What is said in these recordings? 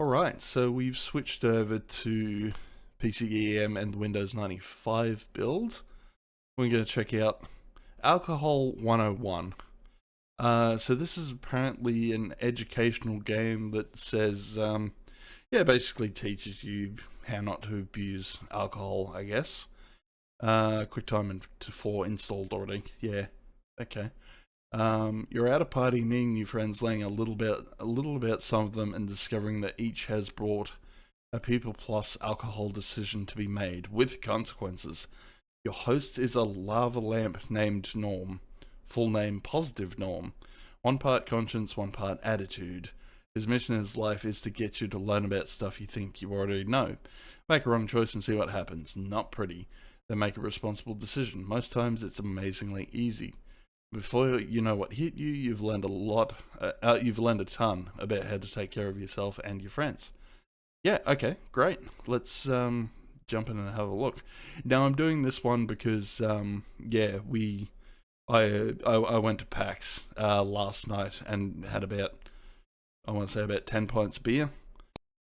Alright, so we've switched over to PCEM and the Windows 95 build. We're going to check out Alcohol 101. So this is apparently an educational game that says, basically teaches you how not to abuse alcohol, I guess. QuickTime and 4 installed already. Yeah, okay. You're at a party meeting new friends, learning a little about some of them and discovering that each has brought a people plus alcohol decision to be made, with consequences. Your host is a lava lamp named Norm. Full name Positive Norm. One part conscience, one part attitude. His mission in his life is to get you to learn about stuff you think you already know. Make a wrong choice and see what happens. Not pretty. Then make a responsible decision. Most times it's amazingly easy. Before you know what hit you, you've learned a ton about how to take care of yourself and your friends. Yeah, okay, great. Let's jump in and have a look. Now I'm doing this one because I went to PAX last night and had about 10 pints of beer.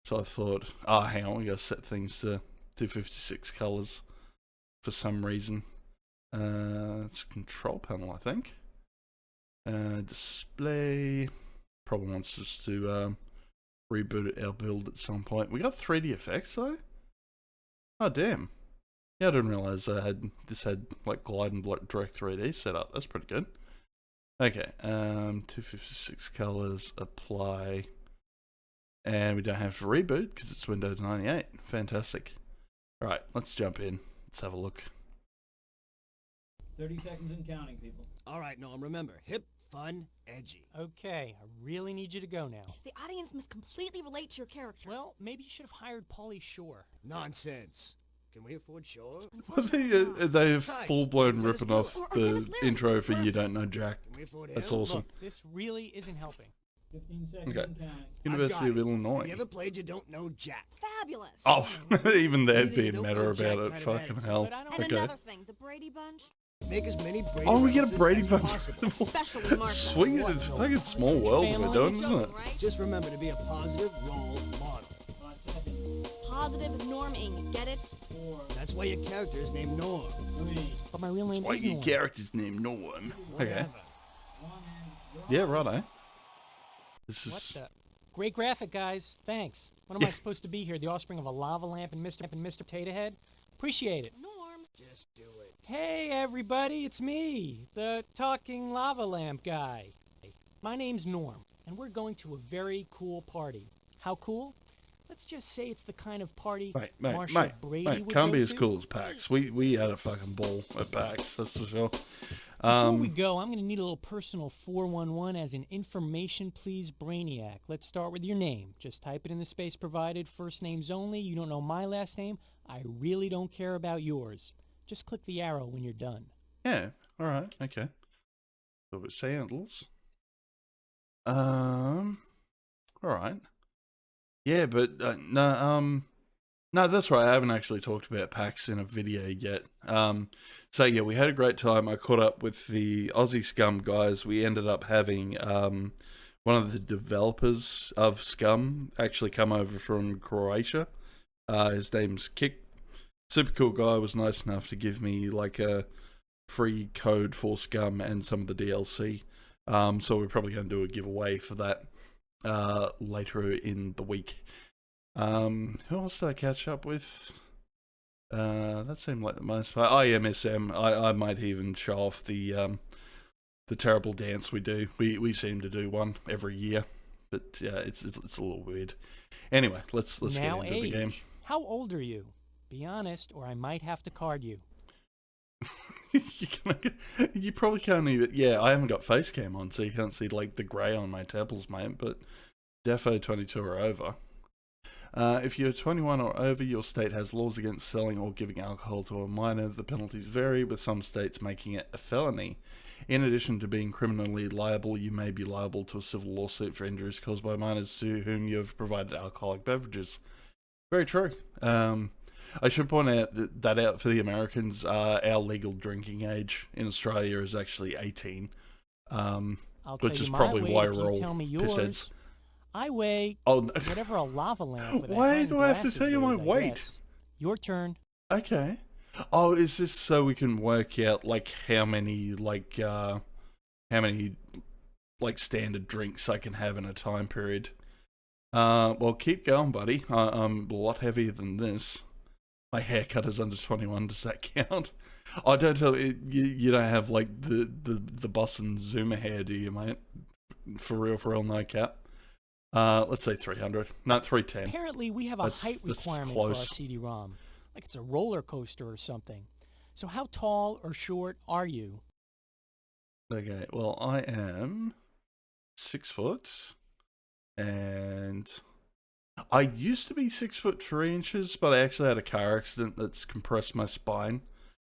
So I thought, hang on, we gotta set things to 256 colors for some reason. It's a control panel, I think. Display. Probably wants us to reboot our build at some point. We got 3D effects though. Oh damn! Yeah, I didn't realize this had like glide and direct 3D set up. That's pretty good. Okay, 256 colors, apply, and we don't have to reboot because it's Windows 98. Fantastic. All right, let's jump in. Let's have a look. 30 seconds and counting, people. All right, Noam, remember, hip, fun, edgy. Okay, I really need you to go now. The audience must completely relate to your character. Well, maybe you should have hired Pauly Shore. Nonsense. Can we afford Shore? They've full-blown ripping off the intro for You Don't Know Jack. Can we afford That's him? awesome. Look, this really isn't helping. 15 seconds Okay. and counting. University of Have Illinois. you ever played You Don't Know Jack? Fabulous. Oh, even they're Either you being don't meta know about Jack it. kind of Fucking attitude, hell. but I don't- And Okay. another thing, the Brady Bunch, Make as many Brady Oh, we get a references Brady as Bunch. possible. especially Martha. Sweet, it's a fucking small world we're doing, isn't it? Right? Just remember to be a positive role model. 5 seconds. Positive norming, get it? 4, That's why your character is named Norm. 3, But my real name Why is your Norm. character's name Norm? Okay. Whatever. 1, and Yeah, righto. This What is... the? Great graphic, guys. Thanks. What am I supposed to be here, the offspring of a lava lamp and Mr. Potato Head? Appreciate it. Norm. Just do it. Hey, everybody, it's me, the talking lava lamp guy. My name's Norm, and we're going to a very cool party. How cool? Let's just say it's the kind of party Marcia Brady would can't go be as to. cool as PAX. We had a fucking ball at PAX, that's for sure. Before we go, I'm going to need a little personal 411 as an information please brainiac. Let's start with your name. Just type it in the space provided, first names only. You don't know my last name. I really don't care about yours. Just click the arrow when you're done. Yeah, alright, okay. So it's Sandals. Alright. Yeah, but no, that's right. I haven't actually talked about PAX in a video yet. So yeah, we had a great time. I caught up with the Aussie Scum guys. We ended up having one of the developers of Scum actually come over from Croatia. His name's Kick. Super cool guy. Was nice enough to give me like a free code for Scum and some of the DLC. So we're probably going to do a giveaway for that later in the week. Who else did I catch up with? That seemed like the most part. Oh yeah, MSM. I might even show off the terrible dance we do. We seem to do one every year, but yeah, it's a little weird. Anyway, let's Now get into the game. How old are you? Be honest, or I might have to card you. You probably can't even. Yeah, I haven't got face cam on, so you can't see like the grey on my temples, mate. But defo 22 or over. If you're 21 or over, your state has laws against selling or giving alcohol to a minor. The penalties vary, with some states making it a felony. In addition to being criminally liable, you may be liable to a civil lawsuit for injuries caused by minors to whom you have provided alcoholic beverages. Very true. I should point out that out for the Americans, our legal drinking age in Australia is actually 18, I'll which tell is you my probably weight why if we're you tell all me pissheads. yours. I weigh Oh, whatever a lava lamp with a why hat do and I have to glasses tell you my weighs, I weight? guess. Your turn. Okay. Oh, is this so we can work out like how many standard drinks I can have in a time period? Well, keep going, buddy. I'm a lot heavier than this. My haircut is under 21. Does that count? I don't tell you don't have like the boss and Zoomer hair, do you, mate? For real, no cap. Let's say 300. Not 310. Apparently, we have a height That's requirement for our close. CD-ROM. Like it's a roller coaster or something. So how tall or short are you? Okay, well, I am 6 foot, and I used to be 6'3", but I actually had a car accident that's compressed my spine.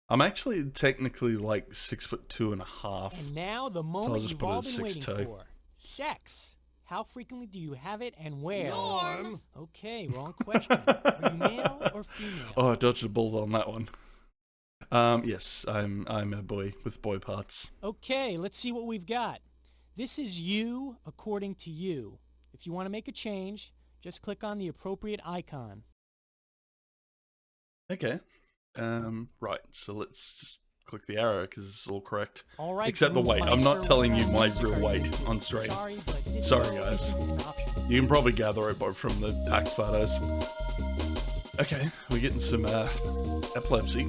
I'm actually technically like 6'2.5". And now the I'll moment just you've put it all at been waiting 6'2". for. Sex. How frequently do you have it and where? Norm! Okay, wrong question. Are you male or female? Oh, I dodged a bullet on that one. Yes, I'm a boy with boy parts. Okay, let's see what we've got. This is you according to you. If you want to make a change, just click on the appropriate icon. Okay. Right, so let's just click the arrow because it's all correct. All right, Except the weight. I'm not telling you my real weight on stream. Sorry, but this Sorry, row guys. isn't an option. You can probably gather it from the PAX photos. Okay, we're getting some epileptic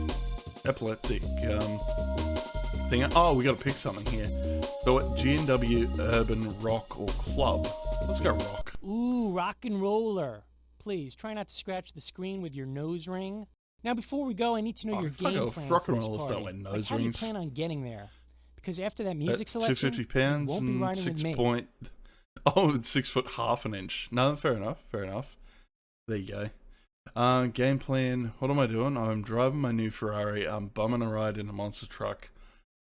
thing. Oh, we got to pick something here. So what? GNW, urban, rock, or club? Let's go rock. Ooh, rock and roller. Please try not to scratch the screen with your nose ring. Now, before we go, I need to know Oh, your fuck game off. plan Rock for and this rollers party. don't wear Like, nose how do you rings. plan on getting there? Because after that music At selection, 250 you pounds won't be and riding with 6 me. point. Oh, it's 6 foot half an inch. No, fair enough. There you go. Game plan. What am I doing? I'm driving my new Ferrari. I'm bumming a ride in a monster truck.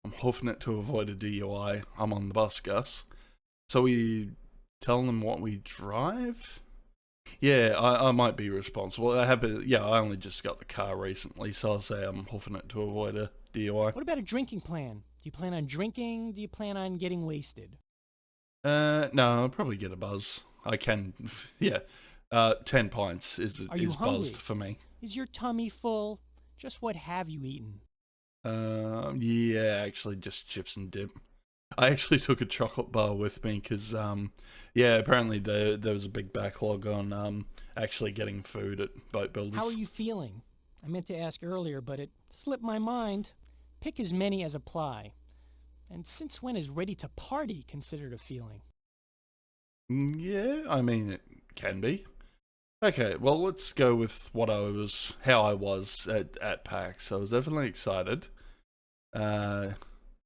I'm hoofing it to avoid a DUI. I'm on the bus, Gus. So we telling them what we drive? Yeah, I might be responsible. I only just got the car recently, so I'll say I'm hoofing it to avoid a DUI. What about a drinking plan? Do you plan on drinking? Do you plan on getting wasted? No, I'll probably get a buzz. I can, yeah. 10 pints is Are you hungry? buzzed for me. Is your tummy full? Just what have you eaten? Yeah, actually just chips and dip. I actually took a chocolate bar with me because, apparently there was a big backlog on actually getting food at boat builders. How are you feeling? I meant to ask earlier, but it slipped my mind. Pick as many as apply. And since when is ready to party considered a feeling? Yeah, I mean, it can be. Okay, well, let's go with how I was at PAX. I was definitely excited.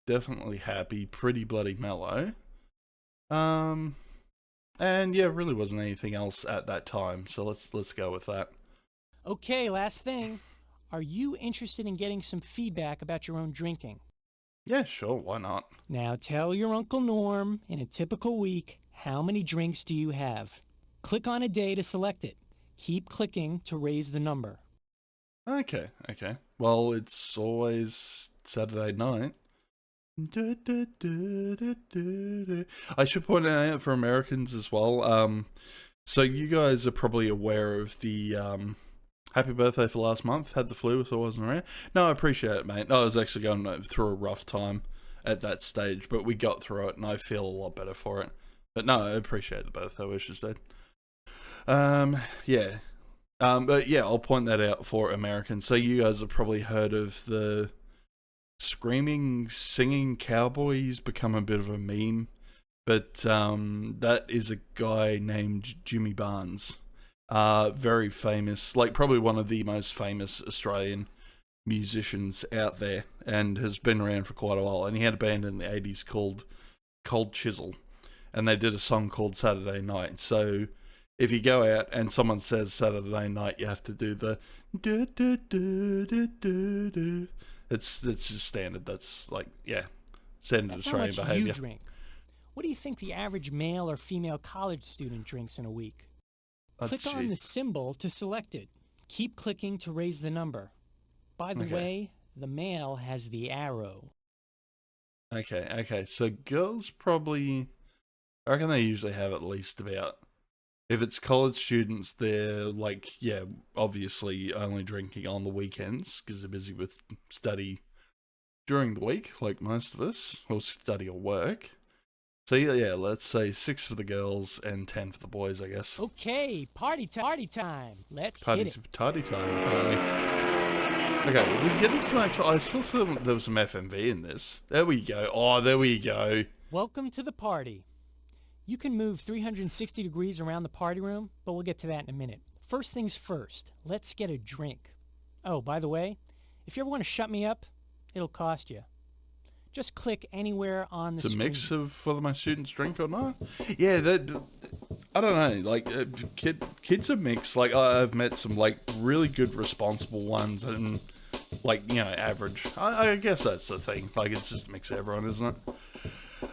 Definitely happy, pretty bloody mellow. And yeah, really wasn't anything else at that time, so let's go with that. Okay, last thing. Are you interested in getting some feedback about your own drinking? Yeah, sure, why not? Now tell your Uncle Norm, in a typical week, how many drinks do you have? Click on a day to select it. Keep clicking to raise the number. Okay. Well, it's always Saturday night. I should point out for Americans as well. So you guys are probably aware of the happy birthday for last month. Had the flu, so I wasn't around. No, I appreciate it, mate. I was actually going through a rough time at that stage, but we got through it, and I feel a lot better for it. But no, I appreciate the birthday wishes, Dad. Yeah. But yeah, I'll point that out for Americans. So you guys have probably heard of the screaming, singing cowboys become a bit of a meme. But that is a guy named Jimmy Barnes. Very famous, like probably one of the most famous Australian musicians out there, and has been around for quite a while. And he had a band in the 80s called Cold Chisel, and they did a song called Saturday Night. So if you go out and someone says Saturday night, you have to do the do do do do do do. It's just standard. That's like, yeah, standard That's Australian how much behaviour. you drink. What do you think the average male or female college student drinks in a week? Oh, Click on gee. the symbol to select it. Keep clicking to raise the number. By the Okay. way, the male has the arrow. Okay. So girls probably, I reckon they usually have at least about If it's college students, they're like, yeah, obviously only drinking on the weekends because they're busy with study during the week, like most of us, or study or work. So yeah, let's say 6 for the girls and 10 for the boys, I guess. Okay, party time. Let's hit it. Tardy time, apparently. Okay, we get into some actual. I still saw there was some FMV in this. There we go. Oh, there we go. Welcome to the party. You can move 360 degrees around the party room, but we'll get to that in a minute. First things first, let's get a drink. Oh, by the way, if you ever want to shut me up, it'll cost you. Just click anywhere on the It's a screen. mix of whether my students drink or not. Yeah, I don't know. Like kids are mixed. Like I've met some like really good, responsible ones, and like average. I guess that's the thing. Like it's just a mix of everyone, isn't it?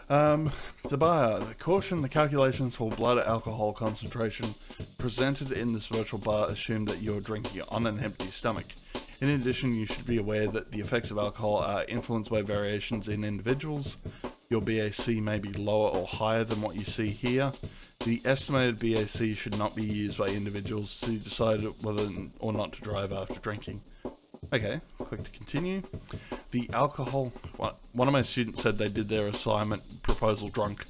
The bar. Caution: the calculations for blood alcohol concentration presented in this virtual bar assume that you're drinking on an empty stomach. In addition, you should be aware that the effects of alcohol are influenced by variations in individuals. Your BAC may be lower or higher than what you see here. The estimated BAC should not be used by individuals to decide whether or not to drive after drinking. Okay, click to continue. The alcohol... One of my students said they did their assignment proposal drunk.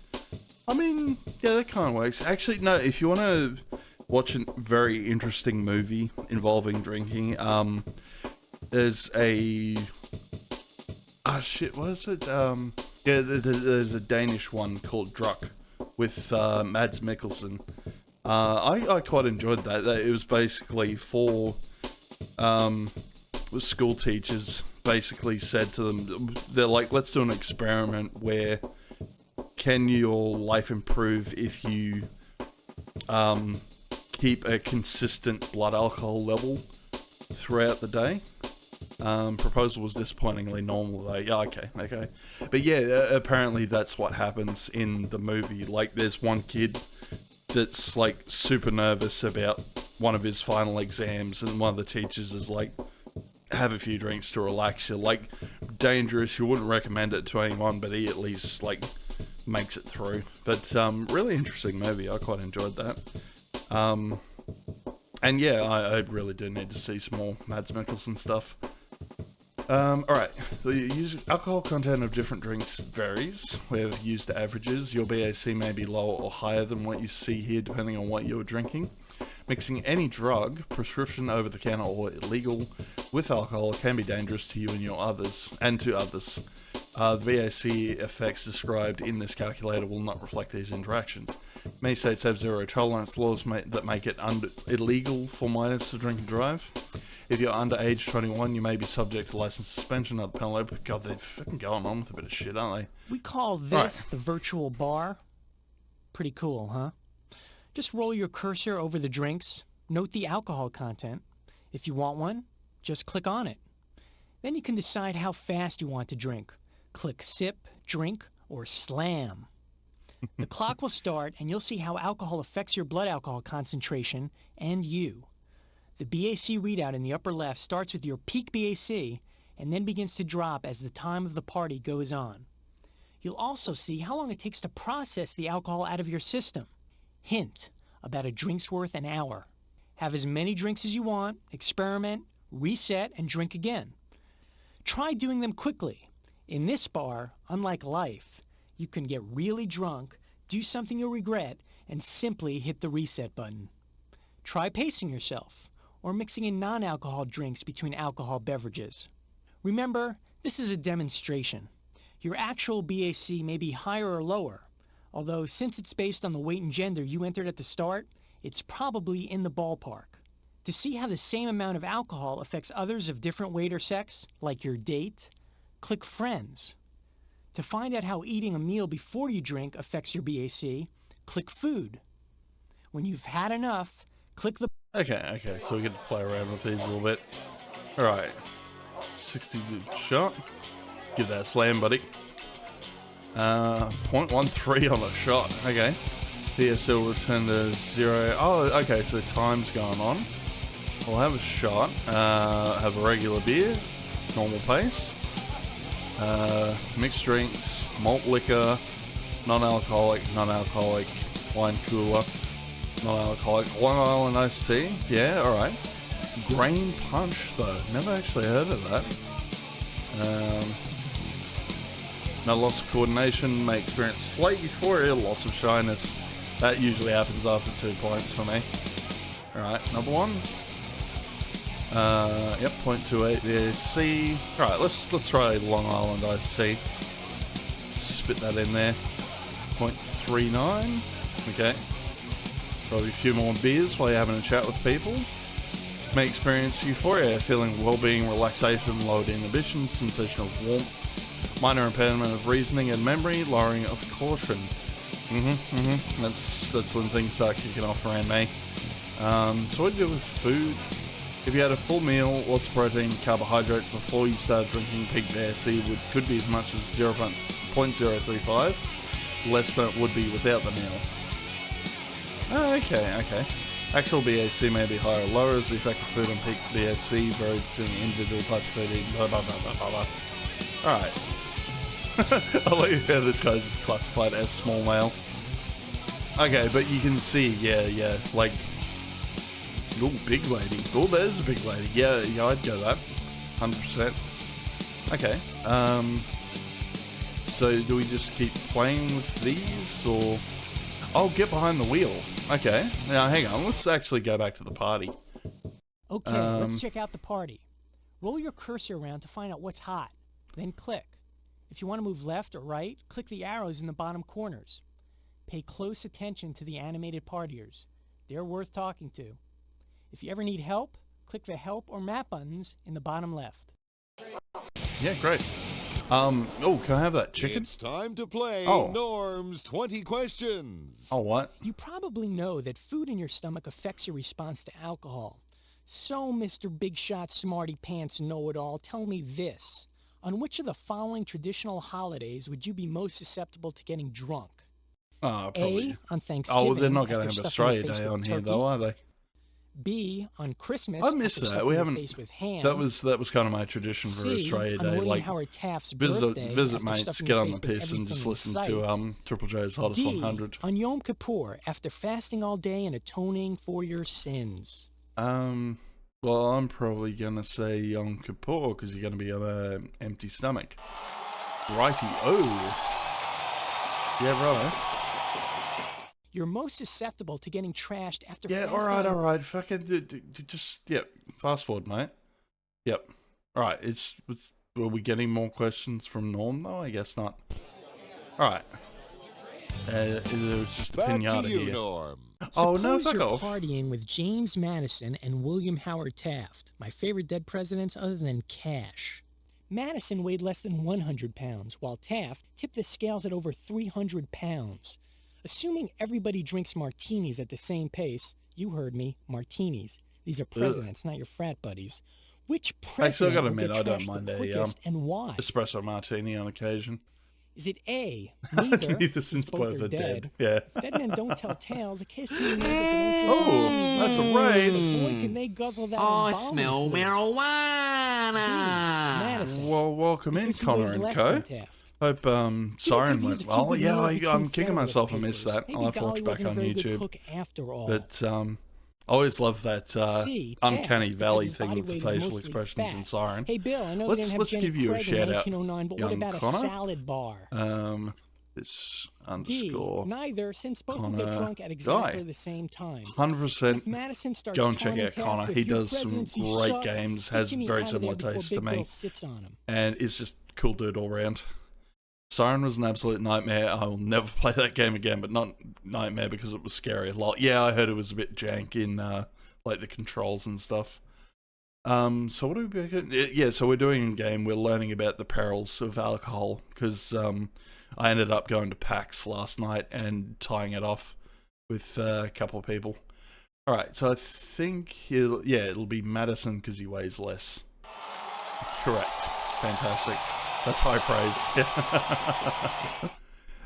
I mean, yeah, that kind of works. Actually, no, if you want to watch a very interesting movie involving drinking, there's a... Ah, shit, what is it? Yeah, there's a Danish one called Druk with Mads Mikkelsen. I quite enjoyed that. It was basically four school teachers basically said to them, they're like, let's do an experiment where can your life improve if you keep a consistent blood alcohol level throughout the day. Proposal was disappointingly normal though. Yeah, okay. But yeah, apparently that's what happens in the movie. Like, there's one kid that's like super nervous about one of his final exams, and one of the teachers is like, have a few drinks to relax you. Like, dangerous, you wouldn't recommend it to anyone, but he at least like makes it through. But really interesting movie. I quite enjoyed that. And yeah, I really do need to see some more Mads Mikkelsen stuff. Alright, the alcohol content of different drinks varies. We have used averages. Your BAC may be lower or higher than what you see here depending on what you're drinking. Mixing any drug, prescription, over-the-counter or illegal, with alcohol can be dangerous to you and to others. The BAC effects described in this calculator will not reflect these interactions. Many states have zero tolerance laws that make it illegal for minors to drink and drive. If you're under age 21, you may be subject to license suspension or the penalty. But God, they're fucking going on with a bit of shit, aren't they? We call this the virtual bar. Pretty cool, huh? Just roll your cursor over the drinks, note the alcohol content. If you want one, just click on it. Then you can decide how fast you want to drink. Click sip, drink, or slam. The clock will start and you'll see how alcohol affects your blood alcohol concentration and you. The BAC readout in the upper left starts with your peak BAC and then begins to drop as the time of the party goes on. You'll also see how long it takes to process the alcohol out of your system. Hint, about a drink's worth an hour. Have as many drinks as you want, experiment, reset, and drink again. Try doing them quickly. In this bar, unlike life, you can get really drunk, do something you'll regret, and simply hit the reset button. Try pacing yourself, or mixing in non-alcohol drinks between alcohol beverages. Remember, this is a demonstration. Your actual BAC may be higher or lower, although since it's based on the weight and gender you entered at the start, it's probably in the ballpark. To see how the same amount of alcohol affects others of different weight or sex, like your date, click Friends. To find out how eating a meal before you drink affects your BAC, click Food. When you've had enough, click the... Okay, so we get to play around with these a little bit. Alright. 60 shot. Give that a slam, buddy. 0.13 on a shot. Okay. PSL will return to 0. Oh, okay, so time's going on. We'll have a shot. Have a regular beer. Normal pace. Mixed drinks. Malt liquor. Non-alcoholic. Wine cooler. Non-alcoholic Long Island iced tea. Yeah, alright. Grain punch, though. Never actually heard of that. No loss of coordination. May experience slight euphoria. Loss of shyness. That usually happens after 2 points for me. Alright, another one. Yep, 0.28 VAC. Alright, let's try Long Island iced tea. Spit that in there. 0.39. Okay. Probably a few more beers while you're having a chat with people. May experience euphoria, feeling well-being, relaxation, lowered inhibitions, sensation of warmth, minor impairment of reasoning and memory, lowering of caution. That's when things start kicking off around me. So what do you do with food? If you had a full meal, lots of protein, carbohydrates before you start drinking, peak BSC could be as much as 0.035, less than it would be without the meal. Oh, okay. Actual BAC may be higher or lower as the effect of food on peak BAC varies between individual type of food eaten, blah blah blah blah blah. Alright. I like how this guy's classified as small male. Okay, but you can see, yeah, like... Oh, big lady. Oh, there's a big lady. Yeah, I'd go that. 100%. Okay. So do we just keep playing with these, or... Oh, get behind the wheel. Okay. Now, hang on. Let's actually go back to the party. Okay, let's check out the party. Roll your cursor around to find out what's hot. Then click. If you want to move left or right, click the arrows in the bottom corners. Pay close attention to the animated partiers. They're worth talking to. If you ever need help, click the help or map buttons in the bottom left. Yeah, great. Oh, can I have that chicken? It's time to play Oh. Norm's 20 questions. Oh, what? You probably know that food in your stomach affects your response to alcohol. So, Mr. Big Shot Smarty Pants Know-It-All, tell me this. On which of the following traditional holidays would you be most susceptible to getting drunk? Oh, probably. A, on Thanksgiving. Oh, they're not going after to have stuffing your Australia face Day with on here, turkey. though, are they? B, on Christmas. I missed after that. stuffing We your haven't. face with ham. That was kind of my tradition for C, Australia on Day. William Like, Howard Taft's visit birthday, after mates, stuffing get your on the face with piss, and just everything listen in to sight. Triple J's Hottest D, 100. on Yom Kippur, after fasting all day and atoning for your sins. Well, I'm probably gonna say Yom Kippur because you're gonna be on an empty stomach. Righty. Oh. Yeah, right. You're most susceptible to getting trashed after Yeah, fasting. all right. Fucking just fast forward, mate. Yep. All right. Were we getting more questions from Norm though? I guess not. All right. It was just a Back pinata to you, here. Norm. Oh no, Suppose fuck you're off. partying with James Madison and William Howard Taft, my favorite dead presidents other than Cash. Madison weighed less than 100 pounds, while Taft tipped the scales at over 300 pounds. Assuming everybody drinks martinis at the same pace, you heard me, martinis. These are presidents, not your frat buddies. Which I still president gotta will admit, get I don't trashed mind the a quickest and why? espresso martini on occasion. Is it A, neither, Neither since both are dead. Yeah. Dead men don't tell tales. A case can be made, but they don't drink Oh, martinis. that's a raid. Boy, can they guzzle that I embalming smell fluid. marijuana. Madison. Well, welcome in, Because he Connor weighs and less Co. than Taft. Hope People Siren confused went a few well. good Yeah, meals between I'm kicking Federalist myself. I missed papers. that. Maybe I'll have to Dolly watch back wasn't a on very good YouTube. cook after all. But I always love that C, uncanny Taft, valley because his thing body with the weight is facial mostly expressions fat. in Siren. Hey, Bill, I know Let's- they didn't have let's Jenny give you a Craig in shout out, 1909, but what young about Connor. a salad bar? This D, underscore neither, since both will get Connor drunk at exactly Guy. the same time. 100%. If Madison starts Go and check taunting out Taft Connor. with, He "Your does some presidency great sucked," games. get Has Jimmy very out of similar there before tastes to Big me, Bill sits on him. and is just cool dude all round. Siren was an absolute nightmare. I will never play that game again, but not nightmare because it was scary a lot. Yeah, I heard it was a bit jank in like the controls and stuff. So what do we? Yeah, so we're doing a game. We're learning about the perils of alcohol because I ended up going to PAX last night and tying it off with a couple of people. All right, so I think it'll be Madison because he weighs less. Correct. Fantastic. That's high praise.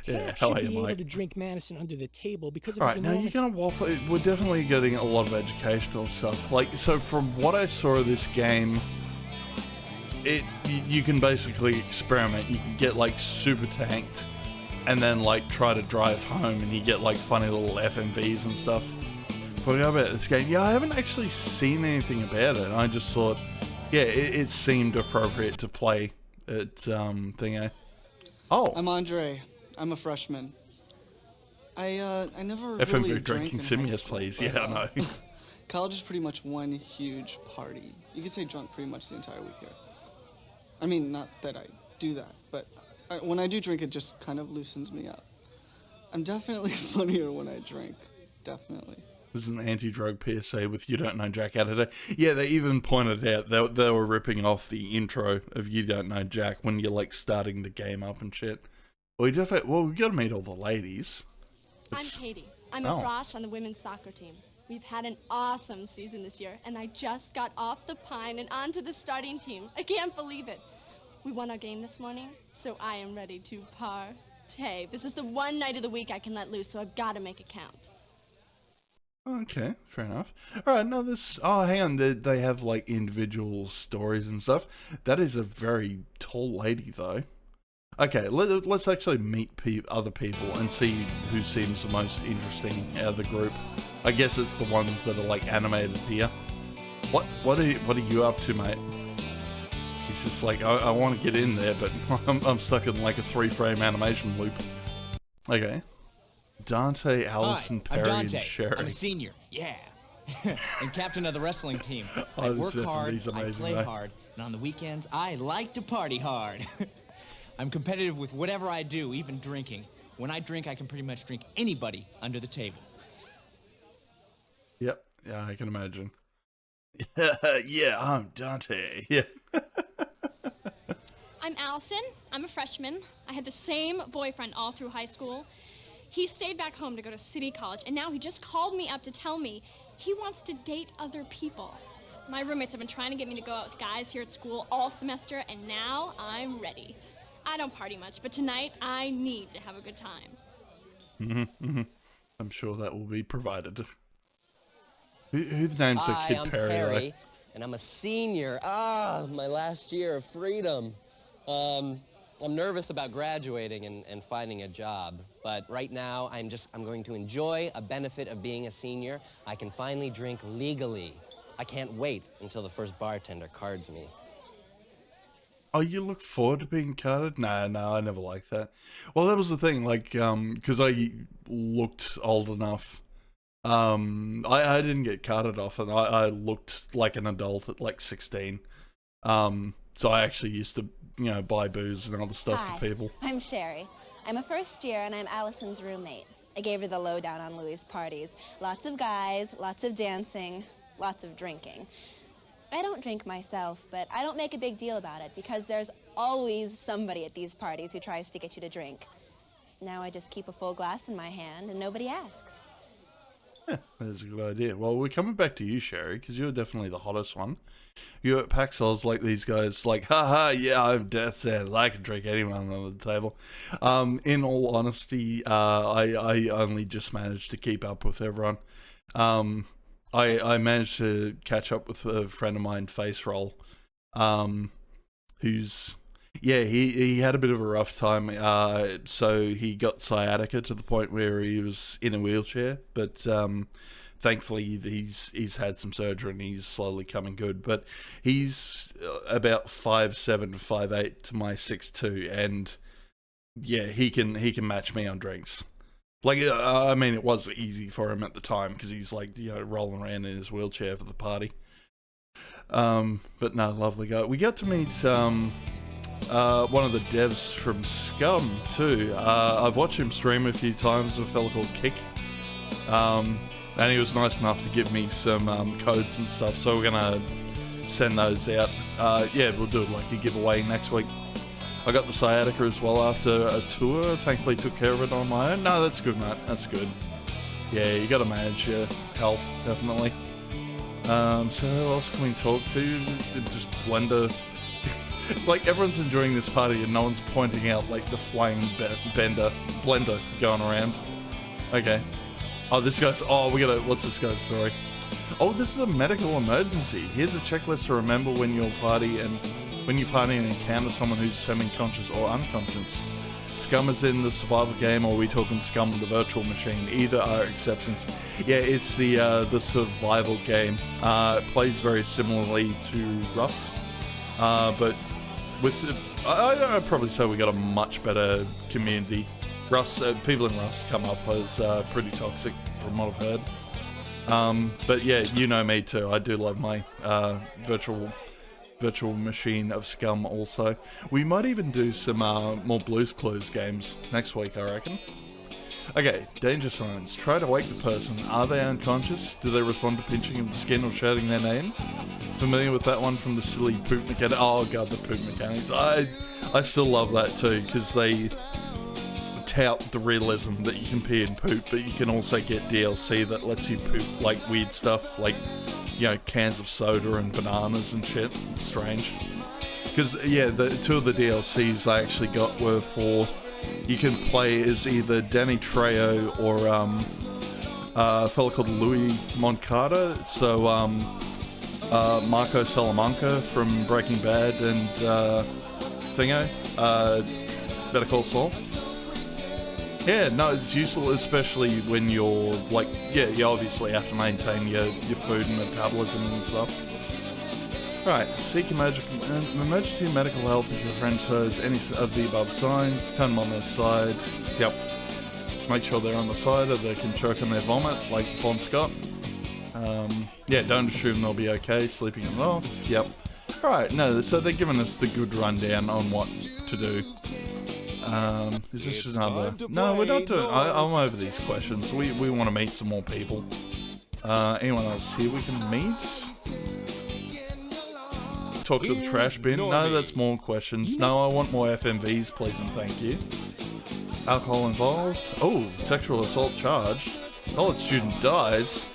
Yeah, Taft how should are be you, able Mike? to drink Madison under the table because of All his right, now you're enormous... gonna waffle. We're definitely getting a lot of educational stuff. Like, so from what I saw of this game, you can basically experiment. You can get like super tanked, and then like try to drive home, and you get like funny little FMVs and stuff. forgot about this game. Yeah, I haven't actually seen anything about it. I just thought, yeah, it seemed appropriate to play at thingo. Oh, I'm Andre. I'm a freshman. I never FMV really drank drinking in sim, high yes school, please. but, Yeah, I know. college is pretty much one huge party. You could say drunk pretty much the entire week here. I mean, not that I do that, but when I do drink, it just kind of loosens me up. I'm definitely funnier when I drink. Definitely. This is an anti-drug PSA with You Don't Know Jack out of it. Yeah, they even pointed out they were ripping off the intro of You Don't Know Jack when you're like starting the game up and shit. We gotta meet all the ladies. I'm It's- Katie. I'm Oh. a frosh on the women's soccer team. We've had an awesome season this year, and I just got off the pine and onto the starting team. I can't believe it. We won our game this morning, so I am ready to partay. This is the one night of the week I can let loose, so I've got to make it count. Okay, fair enough. All right, now this. Oh, hang on. They have like individual stories and stuff. That is a very tall lady, though. Okay, let's actually meet other people and see who seems the most interesting out of the group. I guess it's the ones that are like animated here. What are you up to, mate? He's just like, I want to get in there, but I'm stuck in like a 3-frame animation loop. Okay. Dante, Allison, Hi, I'm Perry, and Dante. Sherry. I'm a senior, yeah. And captain of the wrestling team. Oh, I this work hard, FMV's I amazing, play though. hard, and on the weekends, I like to party hard. I'm competitive with whatever I do, even drinking. When I drink, I can pretty much drink anybody under the table. Yep, yeah, I can imagine. Yeah, I'm Dante. Yeah. I'm Allison. I'm a freshman. I had the same boyfriend all through high school. He stayed back home to go to city college, and now he just called me up to tell me he wants to date other people. My roommates have been trying to get me to go out with guys here at school all semester, and now I'm ready. I don't party much, but tonight I need to have a good time. I'm sure that will be provided. Whose name's the Hi, kid I'm Perry? Perry, and I'm a senior. My last year of freedom. I'm nervous about graduating and finding a job, but right now I'm going to enjoy a benefit of being a senior. I can finally drink legally. I can't wait until the first bartender cards me. Oh, you look forward to being carded? No, I never liked that. Well, that was the thing, like, because I looked old enough. I didn't get carded off, and I looked like an adult at like 16. So I actually used to, buy booze and other stuff Hi, for people. I'm Sherry. I'm a first year and I'm Allison's roommate. I gave her the lowdown on Louis' parties. Lots of guys, lots of dancing, lots of drinking. I don't drink myself, but I don't make a big deal about it because there's always somebody at these parties who tries to get you to drink. Now I just keep a full glass in my hand and nobody asks. Yeah, that's a good idea. Well, we're coming back to you, Sherry, because you're definitely the hottest one. You at Paxos like these guys, like, haha, yeah, I'm death sad. I can drink anyone on the table. In all honesty, I only just managed to keep up with everyone. I managed to catch up with a friend of mine, Face Roll, who's, yeah, he had a bit of a rough time. So he got sciatica to the point where he was in a wheelchair, but thankfully he's had some surgery and he's slowly coming good. But he's about 5'7", 5'8" to my 6'2", and yeah, he can match me on drinks. Like, I mean, it was easy for him at the time because he's like, rolling around in his wheelchair for the party. But no, lovely guy. We got to meet one of the devs from Scum too. I've watched him stream a few times, a fella called Kick. And he was nice enough to give me some codes and stuff, so we're gonna send those out. Yeah, we'll do it like a giveaway next week. I got the sciatica as well after a tour. Thankfully took care of it on my own. No, that's good, mate. That's good. Yeah, you got to manage your health, definitely. So who else can we talk to? Just Blender. Like, everyone's enjoying this party and no one's pointing out, like, the flying blender going around. Okay. Oh, this guy's... Oh, what's this guy's story? Oh, this is a medical emergency. Here's a checklist to remember when you party and encounter someone who's semi-conscious or unconscious. Scum is in the survival game, or are we talking Scum the virtual machine? Either are exceptions. Yeah, it's the survival game. It plays very similarly to Rust, but with I'd probably say we got a much better community. Rust, people in Rust come off as pretty toxic from what I've heard. But yeah, you know me too. I do love my virtual machine of Scum also. We might even do some more Blue's Clues games next week, I reckon. Okay, danger signs. Try to wake the person. Are they unconscious? Do they respond to pinching of the skin or shouting their name? Familiar with that one from the silly poop mechanic? Oh god, the poop mechanics. I still love that too, because they tout the realism that you can pee and poop, but you can also get DLC that lets you poop like weird stuff, like, you know, cans of soda and bananas and shit. It's strange. Because, yeah, the two of the DLCs I actually got were for, you can play as either Danny Trejo or a fella called Louis Moncada. So, Marco Salamanca from Breaking Bad and Thingo, Better Call Saul. Yeah, no, it's useful, especially when you're, like, yeah, you obviously have to maintain your food and metabolism and stuff. Alright, seek emergency medical help if your friend shows any of the above signs. Turn them on their side. Yep. Make sure they're on the side or they can choke on their vomit, like Bon Scott. Yeah, don't assume they'll be okay, sleeping them off. Yep. Alright, no, so they're giving us the good rundown on what to do. Is this just another... No, we're not doing... I'm over these questions. We want to meet some more people. Anyone else here we can meet? Talk to the trash bin? No, that's more questions. No, I want more FMVs, please and thank you. Alcohol involved? Oh, sexual assault charged. College student dies.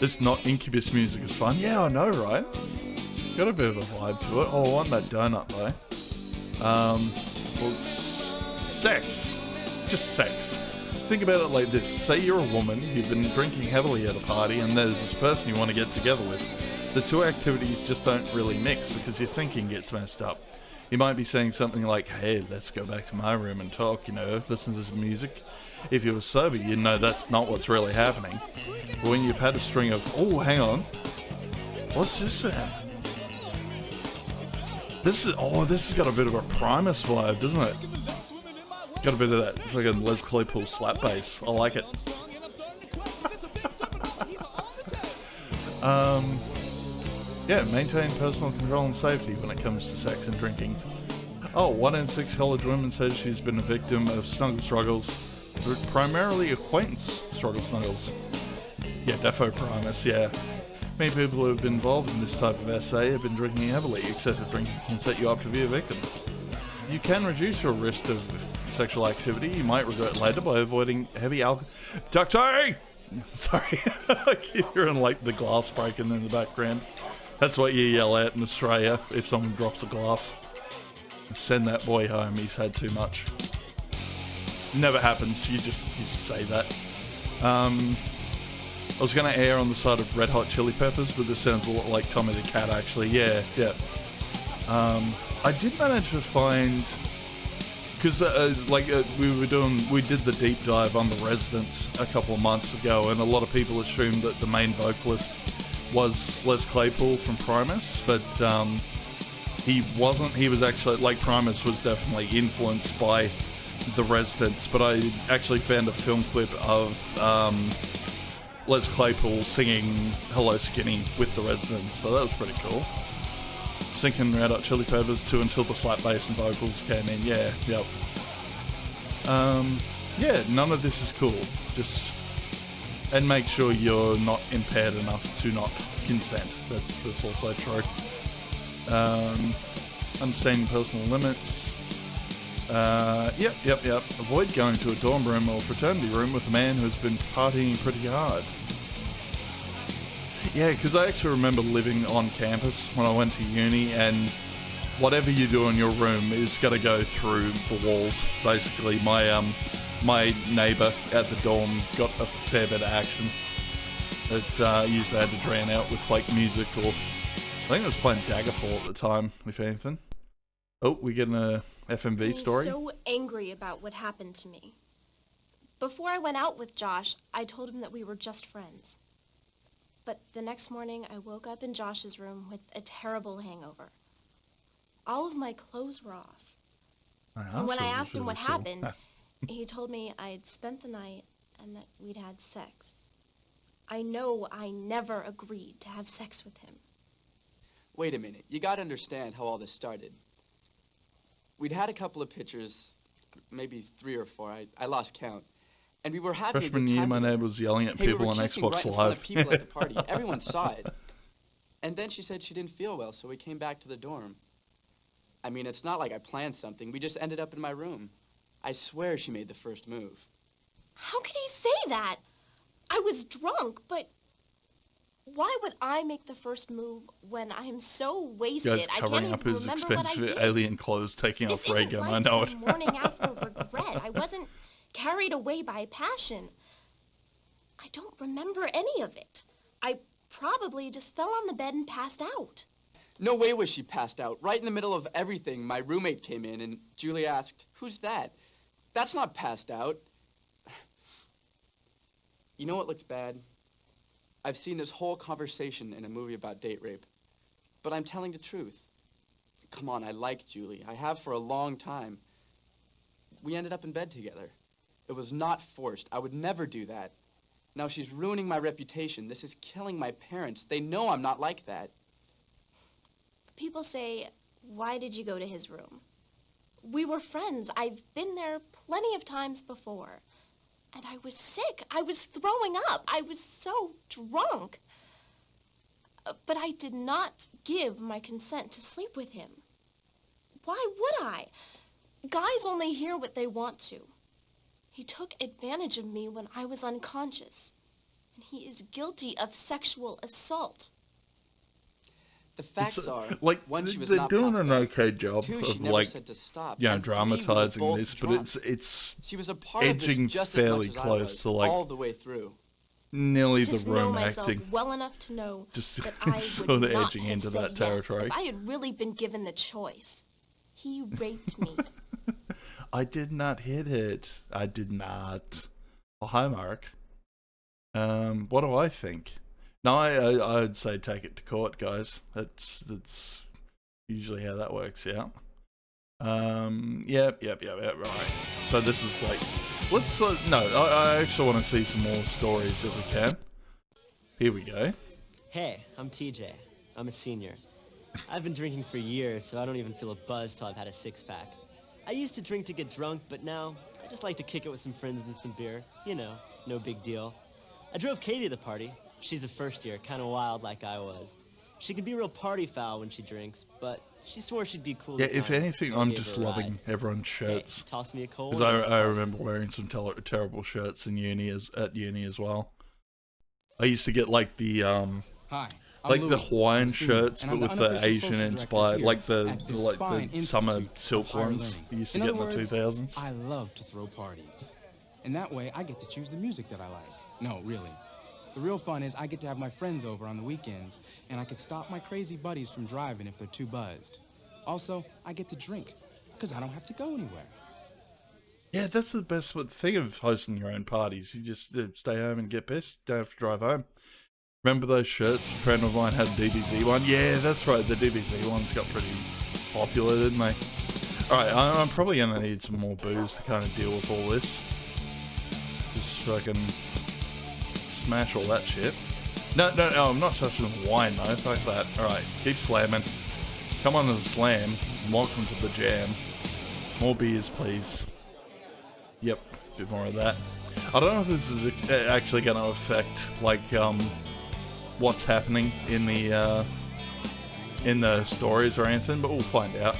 This not Incubus music is fun. Yeah, I know, right? Got a bit of a vibe to it. Oh, I want that donut, though. Well, it's sex. Just sex. Think about it like this. Say you're a woman, you've been drinking heavily at a party, and there's this person you want to get together with. The two activities just don't really mix because your thinking gets messed up. You might be saying something like, hey, let's go back to my room and talk, you know, listen to some music. If you were sober, you know that's not what's really happening. But when you've had a string of, oh, hang on. What's this sound? This has got a bit of a Primus vibe, doesn't it? Got a bit of that fucking Les Claypool slap bass. I like it. Yeah, maintain personal control and safety when it comes to sex and drinking. Oh, 1 in 6 college women says she's been a victim of snuggle struggles, but primarily acquaintance struggle snuggles. Yeah, defo Primus, yeah. Many people who have been involved in this type of essay have been drinking heavily. Excessive drinking can set you up to be a victim. You can reduce your risk of sexual activity you might regret later by avoiding heavy alcohol. Ducty! Sorry, I keep hearing like the glass breaking in the background. That's what you yell at in Australia if someone drops a glass. Send that boy home, he's had too much. Never happens, you just say that. I was going to err on the side of Red Hot Chili Peppers, but this sounds a lot like Tommy the Cat, actually. Yeah. I did manage to find, because we did the deep dive on The Residents a couple of months ago, and a lot of people assumed that the main vocalist was Les Claypool from Primus, but he wasn't. He was actually, like, Primus was definitely influenced by The Residents, but I actually found a film clip of Les Claypool singing Hello Skinny with The Residents, so that was pretty cool. Sinking Red Hot Chili Peppers too until the slap bass and vocals came in. Yeah, yep. Yeah, none of this is cool. Just, and make sure you're not impaired enough to not consent. That's also true. Understanding personal limits. Yep. Avoid going to a dorm room or fraternity room with a man who's been partying pretty hard. Yeah, because I actually remember living on campus when I went to uni, and whatever you do in your room is going to go through the walls. Basically, my neighbour at the dorm got a fair bit of action. It usually had to drown out with like music, or I think I was playing Daggerfall at the time, if anything. Oh, we getting a FMV I'm story? so angry about what happened to me. Before I went out with Josh, I told him that we were just friends. But the next morning, I woke up in Josh's room with a terrible hangover. All of my clothes were off. And when I asked him what happened, he told me I had spent the night and that we'd had sex. I know I never agreed to have sex with him. Wait a minute. You gotta understand how all this started. We'd had a couple of pictures, maybe 3 or 4. I lost count. And we were having Freshman a good year, time my together. neighbor was yelling at Hey, we people were on kissing Xbox right in front of Live. people at the party. Everyone saw it. And then she said she didn't feel well, so we came back to the dorm. I mean, it's not like I planned something. We just ended up in my room. I swear she made the first move. How could he say that? I was drunk, but why would I make the first move when I'm so wasted Guys I covering can't up even his remember what I expensive did? alien clothes, taking This off ray isn't gun. like I know some it. morning after regret. I wasn't carried away by passion. I don't remember any of it. I probably just fell on the bed and passed out. No way was she passed out. Right in the middle of everything, my roommate came in and Julie asked, "Who's that?" That's not passed out. You know what looks bad? I've seen this whole conversation in a movie about date rape. But I'm telling the truth. Come on, I like Julie. I have for a long time. We ended up in bed together. It was not forced. I would never do that. Now she's ruining my reputation. This is killing my parents. They know I'm not like that. People say, why did you go to his room? We were friends. I've been there plenty of times before. And I was sick. I was throwing up. I was so drunk. But I did not give my consent to sleep with him. Why would I? Guys only hear what they want to. He took advantage of me when I was unconscious. And he is guilty of sexual assault. The facts are, like one, she was they're not doing passed an out. okay job 2, she of never like, said to stop. you know, And 3, we were dramatizing both this, but drunk. it's She was a part of edging this just fairly as much as close I was, to like all the way through. nearly the Just know Rome myself acting. well enough to know Just that I would sort of not edging have into said that yes territory. if I had really been given the choice. He raped me. I did not hit it. I did not. Well, hi, Mark. What do I think? No, I'd say take it to court, guys. That's usually how that works out. Yep, right. So this is like, let's, no, I actually want to see some more stories if we can. Here we go. Hey, I'm TJ. I'm a senior. I've been drinking for years, so I don't even feel a buzz till I've had a six-pack. I used to drink to get drunk, but now I just like to kick it with some friends and some beer. You know, no big deal. I drove Katie to the party. She's a first year, kind of wild like I was. She can be real party foul when she drinks, but she swore she'd be cool. Yeah, to if time, anything, so I I'm gave just her a loving ride. everyone's shirts. Hey, toss me a cold. Because I remember wearing some terrible shirts in at uni as well. I used to get like the Hi, like the Hawaiian shirts, but with the Asian inspired, like the summer silk ones you used to get in the 2000s. I love to throw parties, and that way I get to choose the music that I like. No, really. The real fun is I get to have my friends over on the weekends, and I could stop my crazy buddies from driving if they're too buzzed. Also, I get to drink, because I don't have to go anywhere. Yeah, that's the best thing of hosting your own parties. You just stay home and get pissed. Don't have to drive home. Remember those shirts? A friend of mine had a DBZ one. Yeah, that's right. The DBZ ones got pretty popular, didn't they? Alright, I'm probably going to need some more booze to kind of deal with all this. Just fucking smash all that shit. No, I'm not touching the wine though. Fuck that. Alright, keep slamming. Come on to the slam. Welcome to the jam. More beers, please. Yep, a bit more of that. I don't know if this is actually going to affect, like, what's happening in the stories or anything, but we'll find out.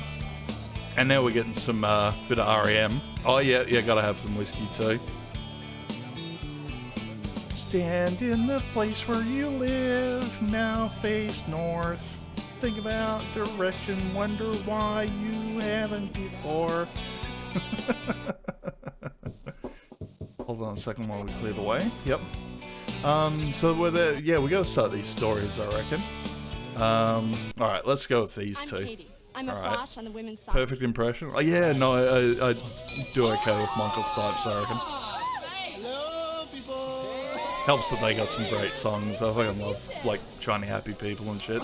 And now we're getting some bit of REM. Oh yeah, gotta have some whiskey too. Stand in the place where you live, now face north. Think about direction, wonder why you haven't before. Hold on a second while we clear the way. Yep. So we're there. Yeah, we gotta start these stories, I reckon. Alright, let's go with these two. Katie. I'm a Alright. Bosch on the women's side. Perfect impression. Oh yeah, no, I do okay with Michael Stipes, I reckon. Hello, people. Helps that they got some great songs. I fucking love like Shiny Happy People and shit.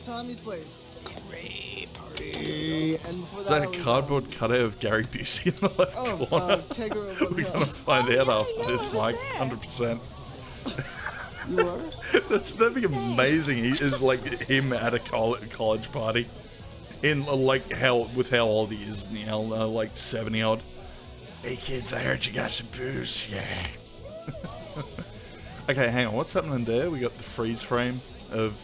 Tommy's place. Party. And before Is that a was, cardboard cutout of Gary Busey in the left corner? Kegger We're gonna find out after this, Mike. 100%. You are? That'd be amazing. He is like him at a college party, in like how old he is, you know, like 70 odd. Hey kids, I heard you got some booze, yeah. Okay, hang on. What's happening there? We got the freeze frame of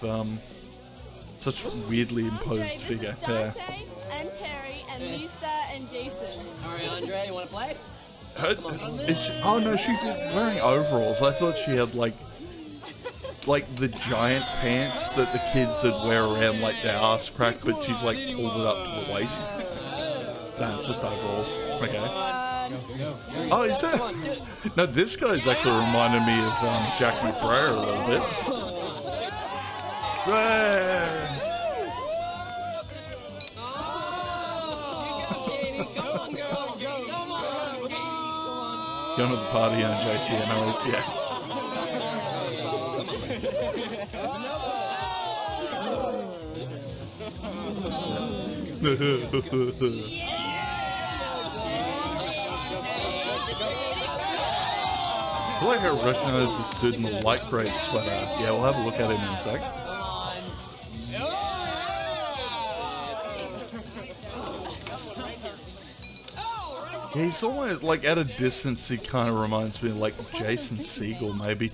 such weirdly imposed figure. Yeah. and Perry and Lisa and Jason. Alright, Andre, you wanna play? Oh no, she's wearing overalls. I thought she had like the giant pants that the kids would wear around like their ass crack, but she's like pulled it up to the waist. Nah, it's just overalls. Okay. Oh, is that? No, this guy's actually reminded me of Jack McBrayer a little bit. Going to the party on JCNOs, yeah. I feel like I recognize this dude in the light grey sweater. Yeah, we'll have a look at him in a sec. Yeah, he's almost like at a distance. He kind of reminds me of like Jason Segel, maybe.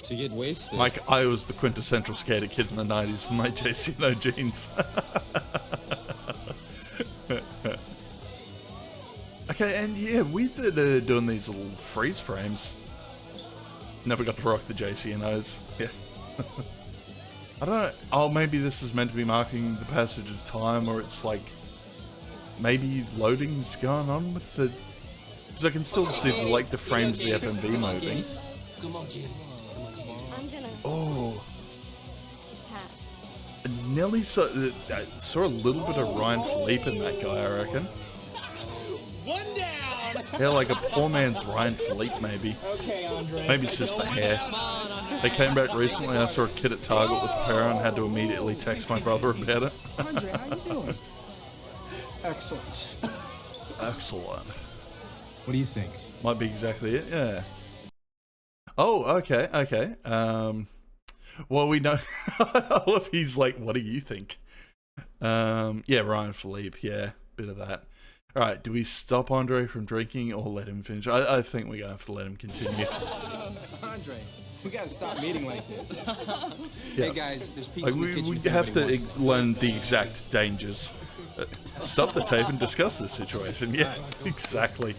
To get wasted. Like I was the quintessential skater kid in the '90s for my JCNO jeans. Okay, and yeah, we did doing these little freeze frames. Never got to rock the JCNOs. Yeah. I don't know. Oh, maybe this is meant to be marking the passage of time, or it's like maybe loading's going on with the. Because I can still see the frames of the FMV moving. Come on, kid. I'm gonna Oh, pass. Nelly saw a little bit of Ryan Philippe in that guy, I reckon. One down. Yeah, like a poor man's Ryan Philippe, maybe. Okay, Andre. Maybe it's just the hair. They came back recently. I saw a kid at Target with a pair and had to immediately text my brother about it. Andre, how you doing? Excellent. Excellent. What do you think? Might be exactly it, yeah. Oh, okay, okay. Well, we know. I love he's like, what do you think? Yeah, Ryan Philippe, yeah, bit of that. All right, do we stop Andre from drinking or let him finish? I think we're going to have to let him continue. Andre, we gotta stop meeting like this. Yeah. Hey guys, there's pizza Like, in the kitchen we if have to anybody wants. learn the exact dangers. Stop the tape and discuss this situation. Yeah, exactly.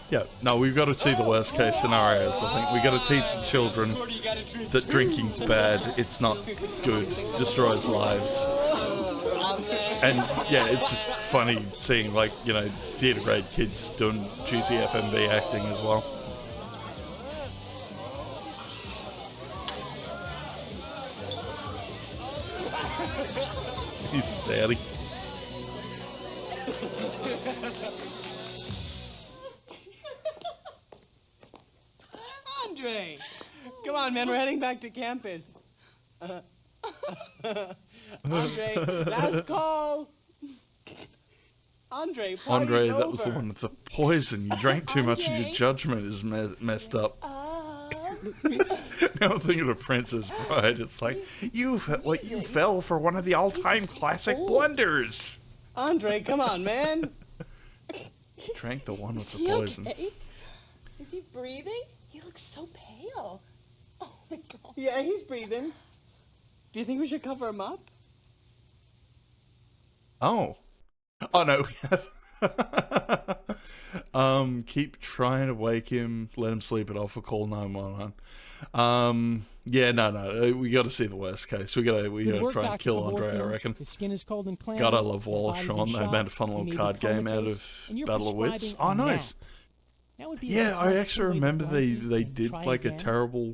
Yeah, no, we've got to see the worst case scenarios. I think we've got to teach the children that drinking's bad, it's not good, destroys lives. And yeah, it's just funny seeing like, you know, theatre grade kids doing juicy FMV acting as well. He's saddy. Andre, come on, man. We're heading back to campus. Andre, last call. Andre, Andre, party's that was the over. one with the poison. You drank too much and your judgment is messed up. Now I'm thinking of Princess Bride. It's like, you fell for one of the all-time classic blunders. Andre, come on, man. Drank the one with the He poison. okay? Is he breathing? He looks so pale. Oh my god. Yeah, he's breathing. Do you think we should cover him up? Oh. Oh no. Keep trying to wake him, let him sleep it off, or call 911. Yeah, no, we got to see the worst case. We got to try and kill Andre, I reckon. His skin is cold and clammy. God, I love his Wallace body's in Shawn. They shock, made a fun he little may be card game out comatose, of and you're Battle of Wits. prescribing Oh, a nice. nap. That would be Yeah, a I actually way to remember warn they you and did try like a again. terrible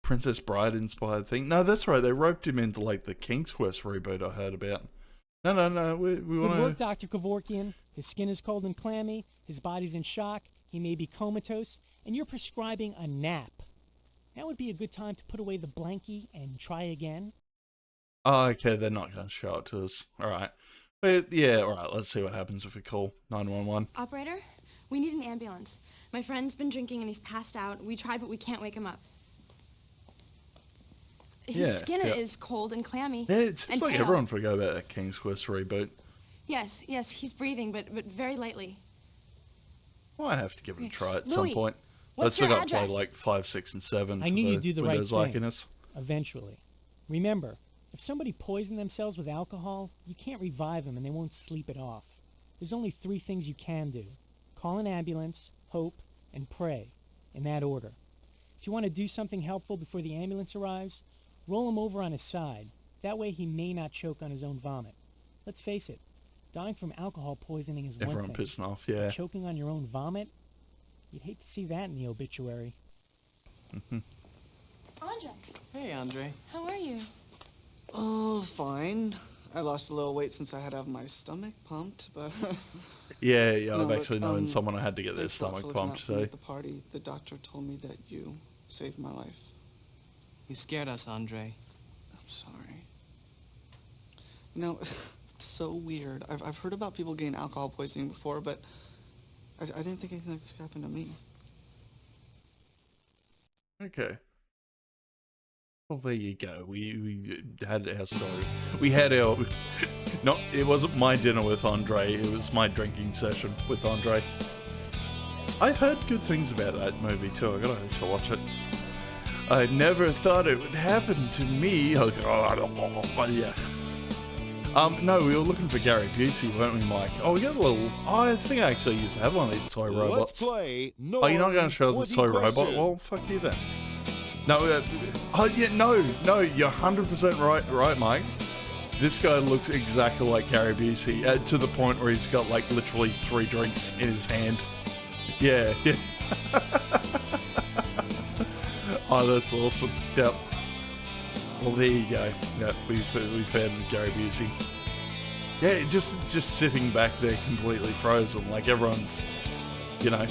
Princess Bride inspired thing. No, that's right. They roped him into like the King's Quest reboot I heard about. No. We Good want work, to. Dr. Kevorkian. His skin is cold and clammy, his body's in shock, he may be comatose, and you're prescribing a nap. Now would be a good time to put away the blankie and try again. Oh, okay. They're not going to show it to us. All right. But yeah, all right. Let's see what happens if we call 911. Operator, we need an ambulance. My friend's been drinking and he's passed out. We tried, but we can't wake him up. His skin is cold and clammy. Yeah, it seems and like pale. everyone forgot about that King's Quest reboot. Yes, he's breathing, but very lightly. Might have to give it a try at Louis, some point. I've what's still your got to play address? like 5, 6, and 7 I for knew the you'd do the right Windows thing. wackiness. Eventually. Remember, if somebody poisoned themselves with alcohol, you can't revive them and they won't sleep it off. There's only 3 things you can do. Call an ambulance, hope, and pray. In that order. If you want to do something helpful before the ambulance arrives, roll him over on his side. That way he may not choke on his own vomit. Let's face it, dying from alcohol poisoning is Everyone one thing. pissing off, yeah. But choking on your own vomit? You'd hate to see that in the obituary. Andre, Hey, Andre. how are you? Oh, fine. I lost a little weight since I had to have my stomach pumped, but... Yeah, No, I've but, actually known someone who had to get their thanks a lot stomach for looking pumped out for me today. At the party, the doctor told me that you saved my life. You scared us, Andre. I'm sorry. You know, it's so weird. I've heard about people getting alcohol poisoning before, but I didn't think anything like this happened to me. Okay. Well, there you go. We had our story. We had our... No, it wasn't my dinner with Andre. It was my drinking session with Andre. I've heard good things about that movie too. I gotta actually watch it. I never thought it would happen to me. Oh, yeah. No, we were looking for Gary Busey, weren't we, Mike? Oh, we got a little... Oh, I think I actually used to have one of these toy robots. Let's play Oh, you're not going to show the 20 toy robot? questions. Well, fuck you then. No, oh yeah, no, you're 100% right, Mike. This guy looks exactly like Gary Busey, to the point where he's got like literally 3 drinks in his hand. Yeah. Oh, that's awesome. Yep. Well, there you go. Yep, we found Gary Busey. Yeah, just sitting back there completely frozen, like everyone's, you know,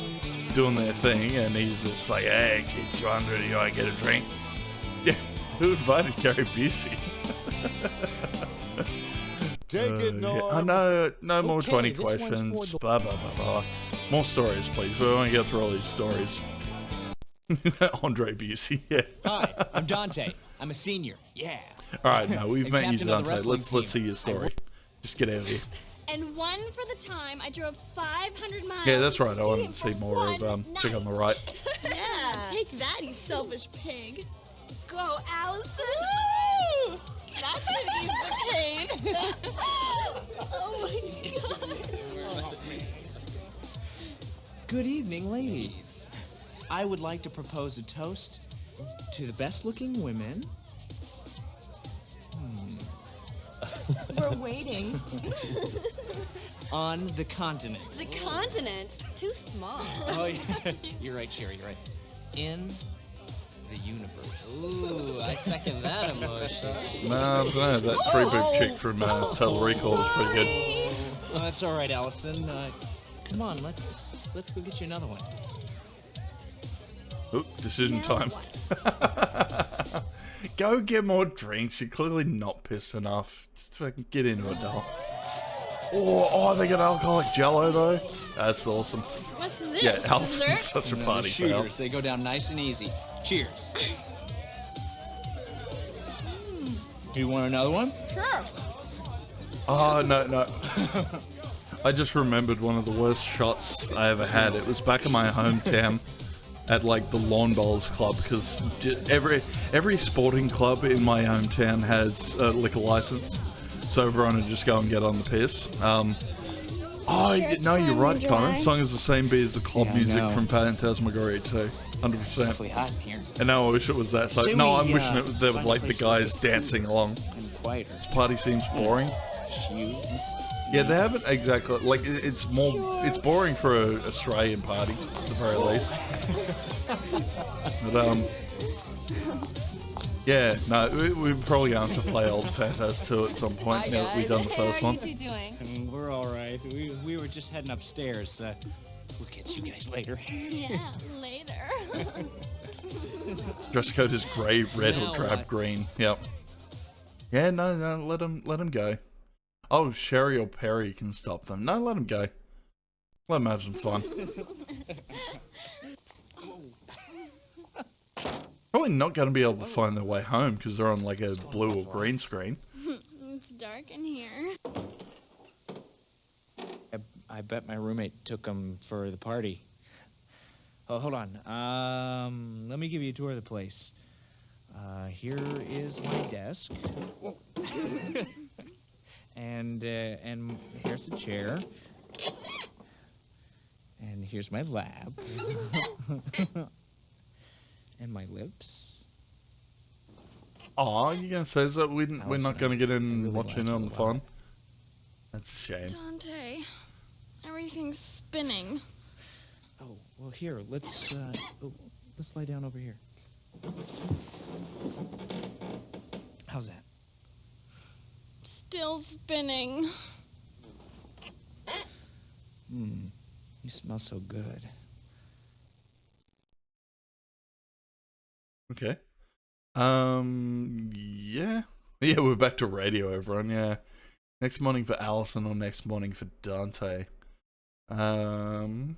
doing their thing, and he's just like, "Hey, kids, you hungry? You want to get a drink?" Yeah, who invited Gary Busey? Take it, Norm. Oh, no more Okay, 20 this one's for questions. the- Blah, blah, blah, blah. More stories, please. We want to get through all these stories. Andre Busey, yeah. Hi, I'm Dante. I'm a senior. Yeah. All right, now we've And met you, captain of the Dante. wrestling Let's see team. your story. Just get out of here. And one for the time I drove 500 miles. Yeah, that's right. I see wanted him to see for more of one Chick on the night. Right. Yeah. Take that, you selfish pig. Go, Allison. Woo! That should ease the pain. Oh my god. Good evening, ladies. I would like to propose a toast to the best-looking women. We're waiting. On the continent. The continent? Too small. Oh, yeah. You're right, Sherry, you're right. In the universe. Ooh, I second that emotion. No, that 3-boob chick from Total Recall is pretty good. Well, that's all right, Allison. Come on, let's go get you another one. Oop, decision time. Go get more drinks. You're clearly not pissed enough. Just fucking get into it, doll. Oh, they got alcoholic Jello though. That's awesome. What's this? Yeah, Allison's Dessert? such a No, party the foul. shooters, they go down nice and easy. Cheers. You want another one? Sure. Oh, no. I just remembered one of the worst shots I ever had. It was back in my hometown at like the Lawn Bowls Club, because every sporting club in my hometown has a liquor license, so everyone would just go and get on the piss. No, you're right, Connor. The song is the same beat as the club Yeah, I music know. from Phantasmagoria too. 100%. Awfully hot in here. And now I wish it was that. So Say no, we, I'm wishing it was, there was find a like the place to guys get dancing along. And quieter. This party seems boring. You. Yeah, they haven't exactly like it's it's boring for an Australian party at the very least. But Yeah, no, we're probably going to have to play Old Phantas 2 at some point now that we've done the first one. We're all right. We were just heading upstairs. We'll catch you guys later. Yeah, later. Dress code is grey, red, Now or drab what? green. Yep. Yeah, no, let him go. Oh, Sherry or Perry can stop them. No, let him go. Let him have some fun. Probably not going to be able to find their way home because they're on like a blue or green screen. It's dark in here. I bet my roommate took them for the party. Oh, hold on. Let me give you a tour of the place. Here is my desk. and here's the chair. And here's my lab. And my lips. Aw, you gonna say that we're not gonna get in and really watch in like on you the a fun? That's a shame. Dante, everything's spinning. Oh, well, here, let's lie down over here. How's that? Still spinning. You smell so good. Okay. Yeah. Yeah, we're back to radio, everyone, yeah. Next morning for Allison or next morning for Dante. Probably,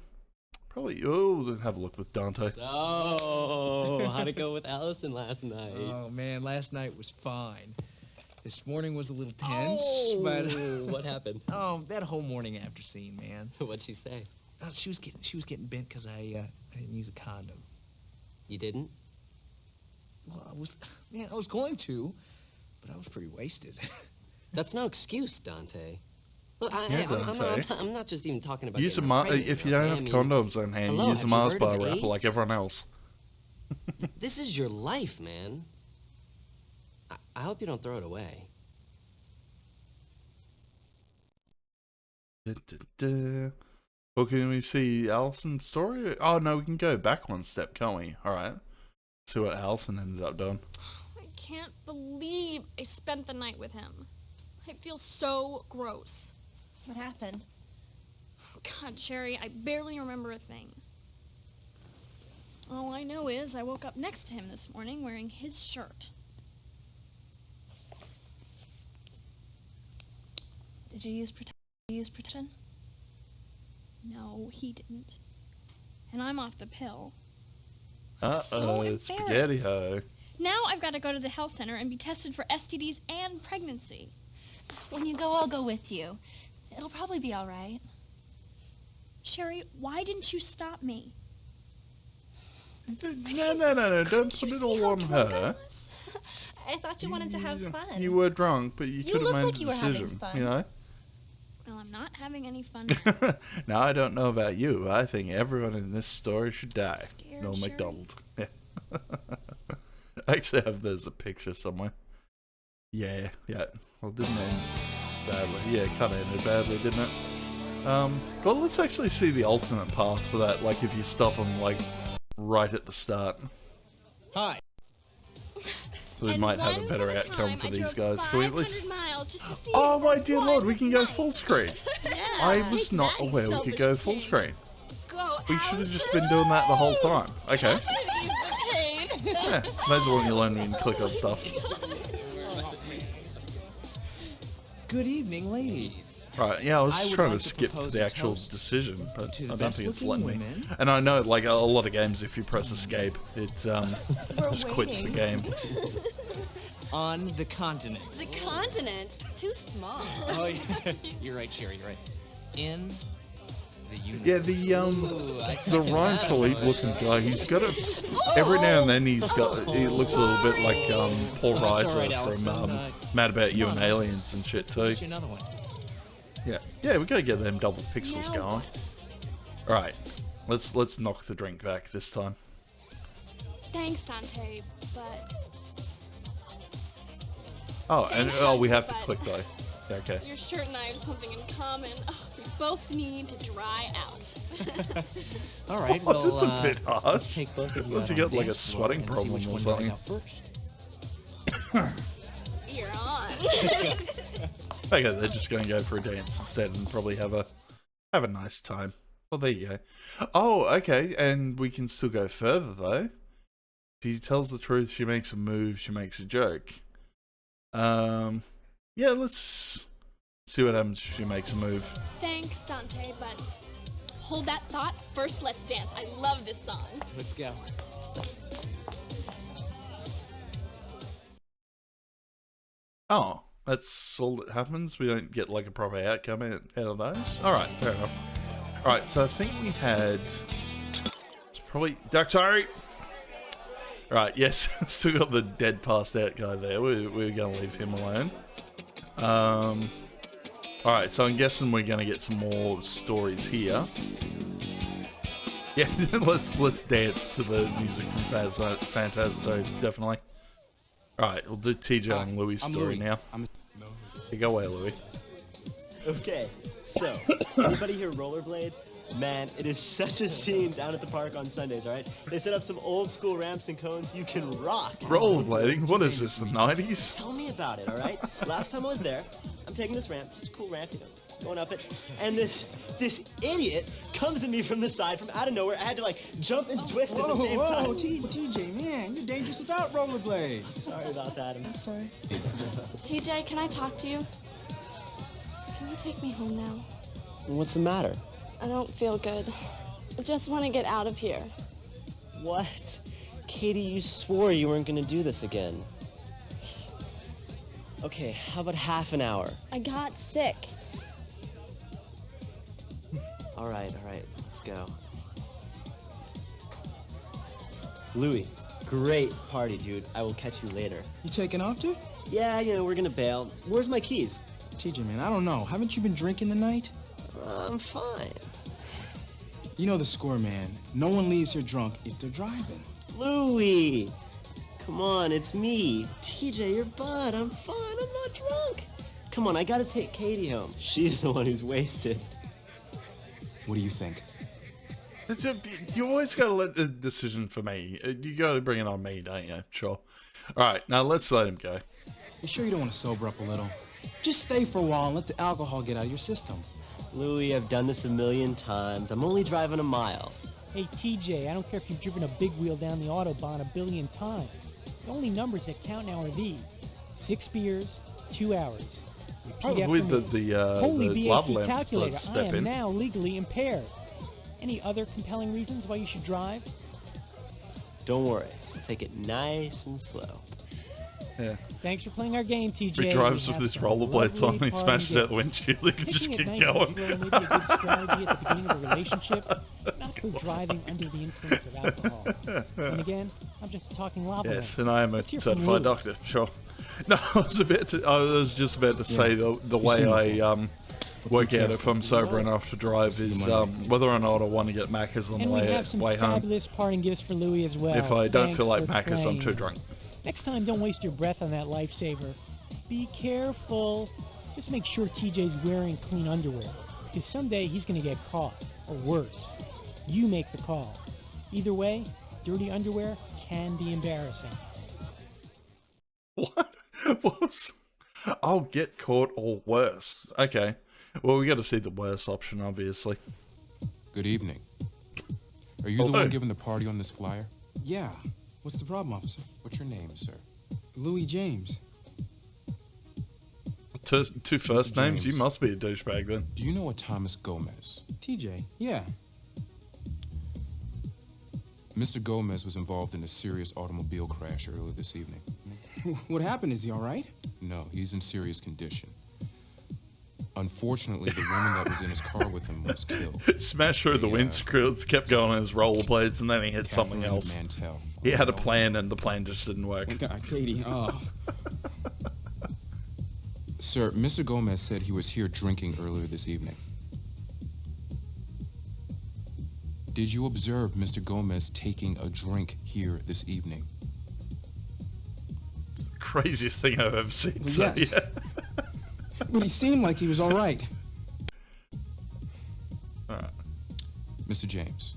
we'll have a look with Dante. So, how'd it go with Allison last night? Oh, man, last night was fine. This morning was a little tense, but... What happened? Oh, that whole morning after scene, man. What'd she say? She was getting bent because I didn't use a condom. You didn't? Well, I was going to, but I was pretty wasted. That's no excuse, Dante. Look, Dante. I'm not just even talking about Use a getting pregnant, if you okay? don't have condoms on hand, hello, use a have you Mars heard bar of wrapper like AIDS? everyone else. This is your life, man. I hope you don't throw it away. Well, can we see Allison's story? Oh, no, we can go back one step, can't we? Alright. See what Allison ended up doing. I can't believe I spent the night with him. I feel so gross. What happened? God, Sherry, I barely remember a thing. All I know is I woke up next to him this morning wearing his shirt. Did you use protection? No, he didn't. And I'm off the pill. Uh-oh, spaghetti ho. Now I've got to go to the health center and be tested for STDs and pregnancy. When you go, I'll go with you. It'll probably be all right. Sherry, why didn't you stop me? No, don't put it all on her. I thought you wanted to have fun. You were drunk, but you could have made like a you were having decision, fun. Well, I'm not having any fun. Now, I don't know about you. I think everyone in this story should die. Scared, No Sherry? McDonald. Yeah. I actually have there's a picture somewhere. Yeah. Well, it didn't end badly. Yeah, it kind of ended badly, didn't it? Well, let's actually see the alternate path for that. Like, if you stop them, like, right at the start. Hi. So we And might have a one better at a outcome time, for I these drove guys. Can we at least... 500 miles just to see Oh you my for dear one lord, we can go night. full screen. Yeah, I take was not that, you aware we could selfish go full pig. screen. Go, We should have just been doing that the whole time. Okay. Ease the pain. Yeah, might as well you learn when you click on stuff. Good evening, ladies. Right, yeah, I was I just would trying like to to skip to propose the a actual toast decision, but to I the don't think it's best-looking letting me. women. And I know, like, a lot of games, if you press escape, it just quits the waiting. game. On the continent. The continent? Too small. Oh, yeah. You're right, Sherry, you're right. In the universe. Yeah, the I the second Ryan that Philippe looking guy, he's got a... Every now and then he looks a little bit like Paul That's all Reiser right, Allison. from Mad About You and Aliens and shit too. Get you another one. Yeah, we gotta get them double pixels Now going. what? Alright, let's knock the drink back this time. Thanks, Dante, but Oh, and we have to But- click though. Yeah, okay. your shirt and I have something in common. Oh, we both need to dry out. All right, Oh, well, that's a bit harsh. let's take both of you Unless out you on get like a dance floor sweating and see problem which or one something. goes out first. You're on. Okay, they're just going to go for a dance instead and probably have a nice time. Well, there you go. Oh, okay, and we can still go further though. She tells the truth. She makes a move. She makes a joke. Yeah, let's see what happens if she makes a move. Thanks, Dante, but hold that thought. First, let's dance. I love this song. Let's go. Oh, that's all that happens? We don't get like a proper outcome out of those? Alright, fair enough. Alright, so I think we had... It's probably... Sorry! Right, yes, still got the dead passed out guy there. We're going to leave him alone. Alright, so I'm guessing we're going to get some more stories here. Yeah, let's dance to the music from Phantasmo, definitely. Alright, we'll do TJ and Louis' story now. Hey, go away, Louis. Okay, so, anybody here rollerblade? Man, it is such a scene down at the park on Sundays, alright? They set up some old school ramps and cones you can rock. Rollerblading? What is this, the 90s? Tell me about it, alright? Last time I was there, I'm taking this ramp, just a cool ramp, you know, just going up it, and this idiot comes at me from the side from out of nowhere. I had to like jump and twist at the same time. Whoa, TJ, man, you're dangerous without rollerblades. Sorry about that. I'm sorry. TJ, can I talk to you? Can you take me home now? What's the matter? I don't feel good. I just want to get out of here. What? Katie, you swore you weren't gonna do this again. Okay, how about half an hour? I got sick. All right, let's go. Louis, great party, dude. I will catch you later. You taking off, dude? Yeah, you know, we're gonna bail. Where's my keys? TJ, man, I don't know. Haven't you been drinking tonight? I'm fine. You know the score, man. No one leaves here drunk if they're driving. Louis! Come on, it's me. TJ, your bud. I'm fine. I'm not drunk. Come on, I gotta take Katie home. She's the one who's wasted. What do you think? You always gotta let the decision for me. You gotta bring it on me, don't you? Sure. Alright, now let's let him go. You sure you don't want to sober up a little? Just stay for a while and let the alcohol get out of your system. Louis, I've done this a million times. I'm only driving a mile. Hey, TJ, I don't care if you've driven a big wheel down the Autobahn a billion times. The only numbers that count now are these. 6 beers, 2 hours. Probably the Holy love BAC lamp calculator, let's I step am in. now legally impaired. Any other compelling reasons why you should drive? Don't worry. I'll take it nice and slow. Yeah. Thanks for playing our game, TJ. He drives with his rollerblades on, he party smashes out the days. windshield, he can just Taking keep it nice going. and slow may be a good strategy at the beginning of a relationship, not for driving under the influence of alcohol. And again, I'm just talking lava Yes, lamp. and I am a Let's hear from certified Louis. doctor, sure. No, I was just about to say the way I work out if I'm sober enough to drive is whether or not I want to get Macca's on the And we way have some home. fabulous parting gifts for Louis as well. If I don't Thanks feel like for Macca's, I'm too playing. drunk. Next time, don't waste your breath on that lifesaver. Be careful. Just make sure TJ's wearing clean underwear, because someday he's going to get caught, or worse. You make the call. Either way, dirty underwear can be embarrassing. What? I'll get caught or worse. Okay. Well, we got to see the worst option, obviously. Good evening. Are you the one giving the party on this flyer? Yeah. What's the problem, officer? What's your name, sir? Louis James. Two first names? You James. must be a douchebag then. Do you know a Thomas Gomez? TJ, yeah. Mr. Gomez was involved in a serious automobile crash earlier this evening. What happened? Is he all right? No, he's in serious condition. Unfortunately, the woman that was in his car with him was killed. Smashed through the windscreens, kept going on his rollerblades, and then he hit something Catherine else. Mantell. He had a plan, and the plan just didn't work. Katie, oh. Sir, Mr. Gomez said he was here drinking earlier this evening. Did you observe Mr. Gomez taking a drink here this evening? It's the craziest thing I've ever seen. Well, So, yes. yeah. But he seemed like he was all right. Mr. James,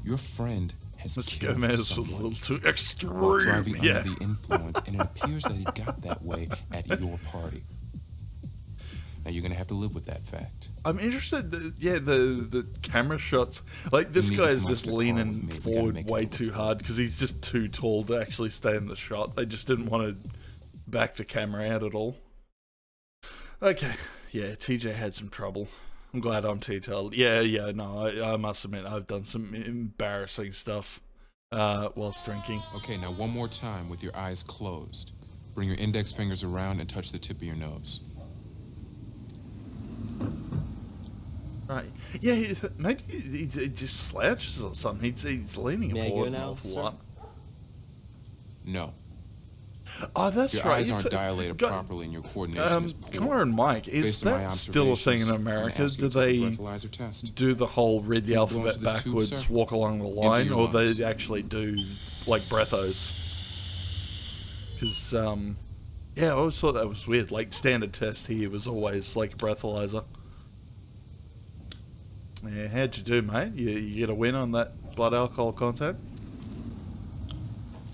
your friend has Mr. killed Gomez was a someone little too while extreme. driving Yeah. under the influence, and it appears that he got that way at your party. Now you're gonna have to live with that fact. I'm interested. The camera shots. Like this You need to guy's come out just to the car with me. leaning We gotta forward make way too hard because he's just too tall to actually stay in the shot. They just didn't want to back the camera out at all. Okay, yeah, TJ had some trouble. I'm glad I'm detailed. Yeah, no, I must admit I've done some embarrassing stuff whilst drinking. Okay, now one more time with your eyes closed. Bring your index fingers around and touch the tip of your nose. Right. Yeah, maybe he just slouches or something. He's leaning May I forward go an now, awful sir? lot. No. Oh, that's Your right. eyes It's aren't dilated got- properly and your coordination is poor. Connor and Mike, is Based on my that still a thing in observations, I'm gonna America? ask you Do to take a they breathalyzer test. do the whole read the Please blow alphabet into this tube, backwards, sir. walk along the Empty line, your or lungs. they actually do like breathos? Because yeah, I always thought that was weird. Like standard test here was always like a breathalyzer. Yeah, how'd you do, mate? You get a win on that blood alcohol content?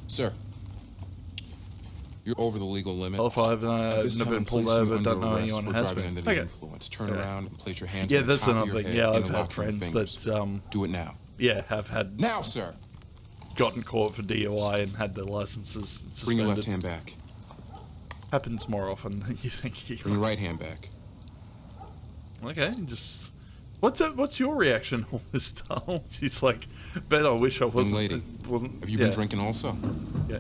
Sir, you're over the legal limit. Well, if I've At this never time, been I'm pulled placing you over, under don't know arrest anyone for has driving been. under the Okay. influence. Turn Yeah. around and place your hands Yeah, on the that's top another of your thing. head Yeah, and I've lock had your friends fingers. that Do it now. yeah, have had Now, sir. gotten caught for DUI and had their licenses suspended. Bring your left hand back. Happens more often than you think. Bring your right hand back. Okay, just what's your reaction all this time? She's like, bet I wish I wasn't. lady, wasn't. Have you been drinking also? Yeah.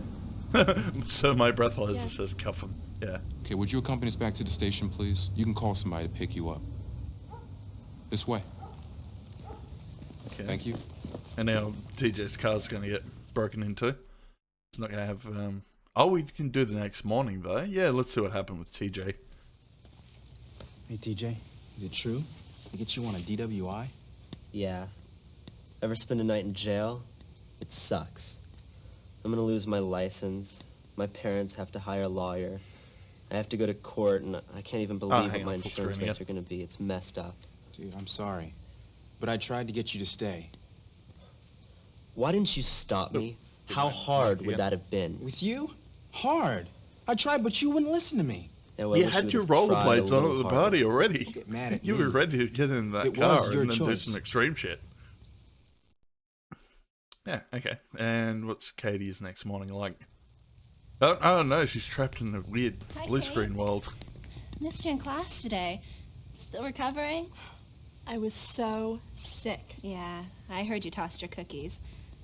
So my breathalyzer says cuff him. Yeah. Okay, would you accompany us back to the station, please? You can call somebody to pick you up. This way. Okay. Thank you. And now TJ's car's gonna get broken into. It's not gonna have. Oh, we can do the next morning though. Yeah, let's see what happened with TJ. Hey, TJ, is it true? They get you on a DWI? Yeah. Ever spend a night in jail? It sucks. I'm gonna lose my license. My parents have to hire a lawyer. I have to go to court, and I can't even believe hang what my on, full insurance screen rates again. are gonna be. It's messed up. Dude, I'm sorry. But I tried to get you to stay. Why didn't you stop me? How hard would that have been? With you? Hard. I tried, but you wouldn't listen to me. Yeah, well, I You wish had would your have tried a rollerblades on little at the harder. party already. Don't get mad at You me. were ready to get in that It was car your and then do choice. some extreme shit. Yeah, okay. And what's Katie's next morning like? Oh no, she's trapped in a weird Hi, blue Kate. screen world. Missed you in class today. Still recovering? I was so sick. Yeah, I heard you tossed your cookies.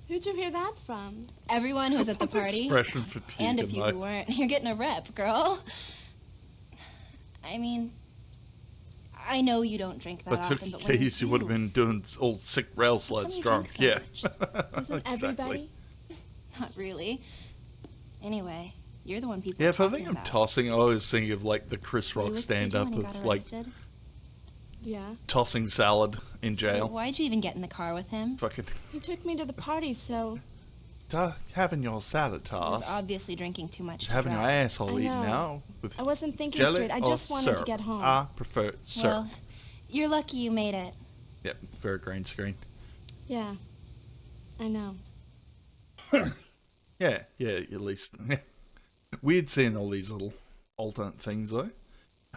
Who'd you hear that from? Everyone who was at the party. Expression for And a puking, few though. who weren't. You're getting a rep, girl. I mean, I know you don't drink that But took often, but when you keys, you would have do, been doing all sick rail slides you drunk. drink Yeah. Isn't everybody? not really. Anyway, you're the one people Yeah, are if I talking think I'm about. tossing, I always think of like the Chris Were you Rock with stand TJ up when he of got like arrested? Yeah. tossing salad in jail. Why'd you even get in the car with him? Fucking He took me to the party, so having your salad He was toss. obviously drinking too much Just to having your drive. asshole I eaten know. out with I wasn't thinking jelly straight. I or just wanted to syrup? get home. I prefer syrup. Well, you're lucky you made it. Yep, very green screen. Yeah. I know. Yeah, at least. Weird seeing all these little alternate things though.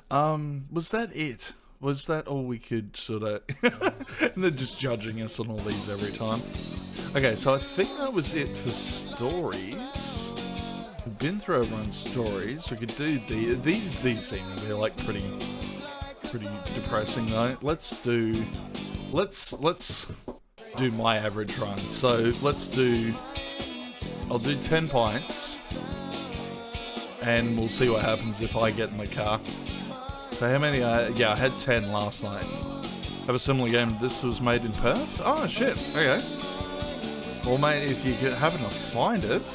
Was that it? Was that all we could sort of... and they're just judging us on all these every time. Okay, so I think that was it for stories. We've been through everyone's stories. We could do these seem to be like pretty depressing though. Let's do my average run. So I'll do 10 pints and we'll see what happens if I get in the car. So how many? Yeah, I had 10 last night. Have a similar game. This was made in Perth. Oh shit. Okay. Well, mate, if you happen to find it,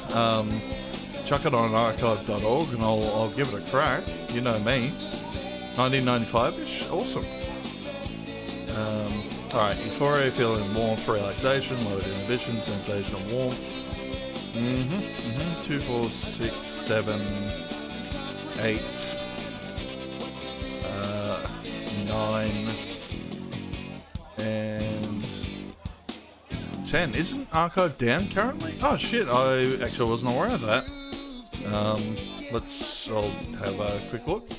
chuck it on archive.org and I'll give it a crack. You know me. 1995-ish. Awesome. All right. Euphoria, feeling warmth, relaxation, lowered inhibition, sensational warmth. 2, 4, 6, 7, 8. 9 and 10. Isn't archive down currently? Oh shit, I actually wasn't aware of that. I'll have a quick look.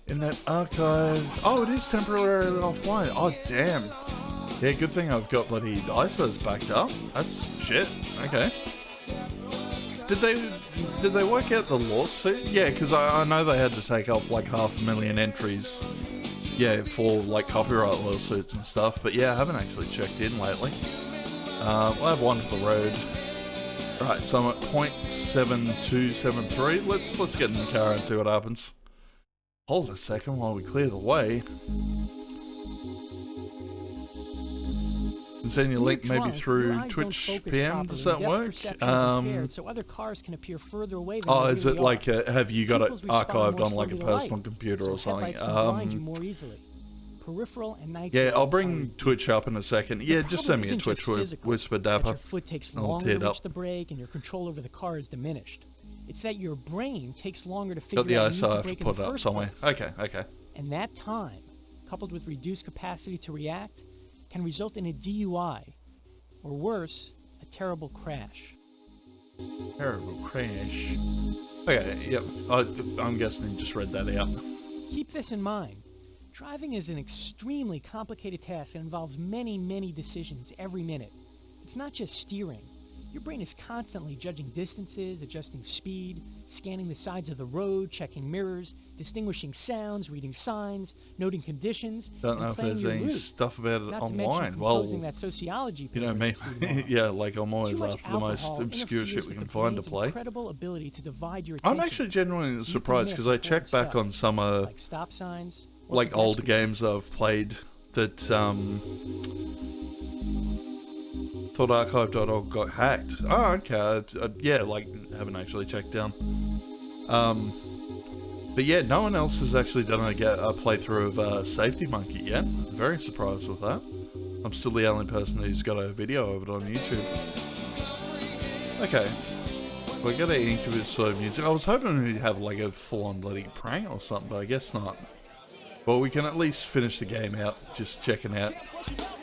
In that archive... Oh, it is temporarily offline. Oh, damn. Yeah, good thing I've got bloody ISOs backed up. That's shit. Okay. Did they work out the lawsuit? Yeah, because I know they had to take off like 500,000 entries. Yeah, for like copyright lawsuits and stuff. But yeah, I haven't actually checked in lately. We'll have one for the road. Right, so I'm at 0.7273. Let's get in the car and see what happens. Hold a second while we clear the way. And send your link maybe through Twitch PM. Does that work? So other cars can appear further away than Oh, they is it really like have you got it Vehicles respond archived more on like a slowly to personal light, computer so or something? headlights can blind you more easily. Peripheral and night Yeah, vision I'll are bring Twitch up in a second. Yeah, just send me a isn't Twitch just with physical, Whisper that Dapper. your foot takes I'll longer tear to it reach up. the brake and your control over the car is diminished. It's that your brain takes longer to figure Got the out when you need ISO, to I've brake in put the it up first somewhere. place. Okay. And that time, coupled with reduced capacity to react, can result in a DUI, or worse, a terrible crash. Terrible crash. Okay, yep. I'm guessing you just read that out. Keep this in mind. Driving is an extremely complicated task that involves many, many decisions every minute. It's not just steering. Your brain is constantly judging distances, adjusting speed, scanning the sides of the road, checking mirrors, distinguishing sounds, reading signs, noting conditions, Don't know and if planning there's your any route. stuff about it Not to online. mention Well, composing that sociology you know me. paper next to tomorrow. Yeah, like I'm Too always much after the most alcohol obscure interferes shit we with can the find to brain's play. incredible ability to divide your I'm attention. actually genuinely You surprised can because miss I checked back important on some like stop signs, or like older pedestrians. games that I've played that thought archive.org got hacked. Oh, okay. Yeah, like haven't actually checked down. But yeah, no one else has actually done a playthrough of Safety Monkey yet. Very surprised with that. I'm still the only person who's got a video of it on YouTube. Okay. We got a Incubus sort of music. I was hoping we'd have like a full-on bloody prank or something, but I guess not. Well, we can at least finish the game out, just checking out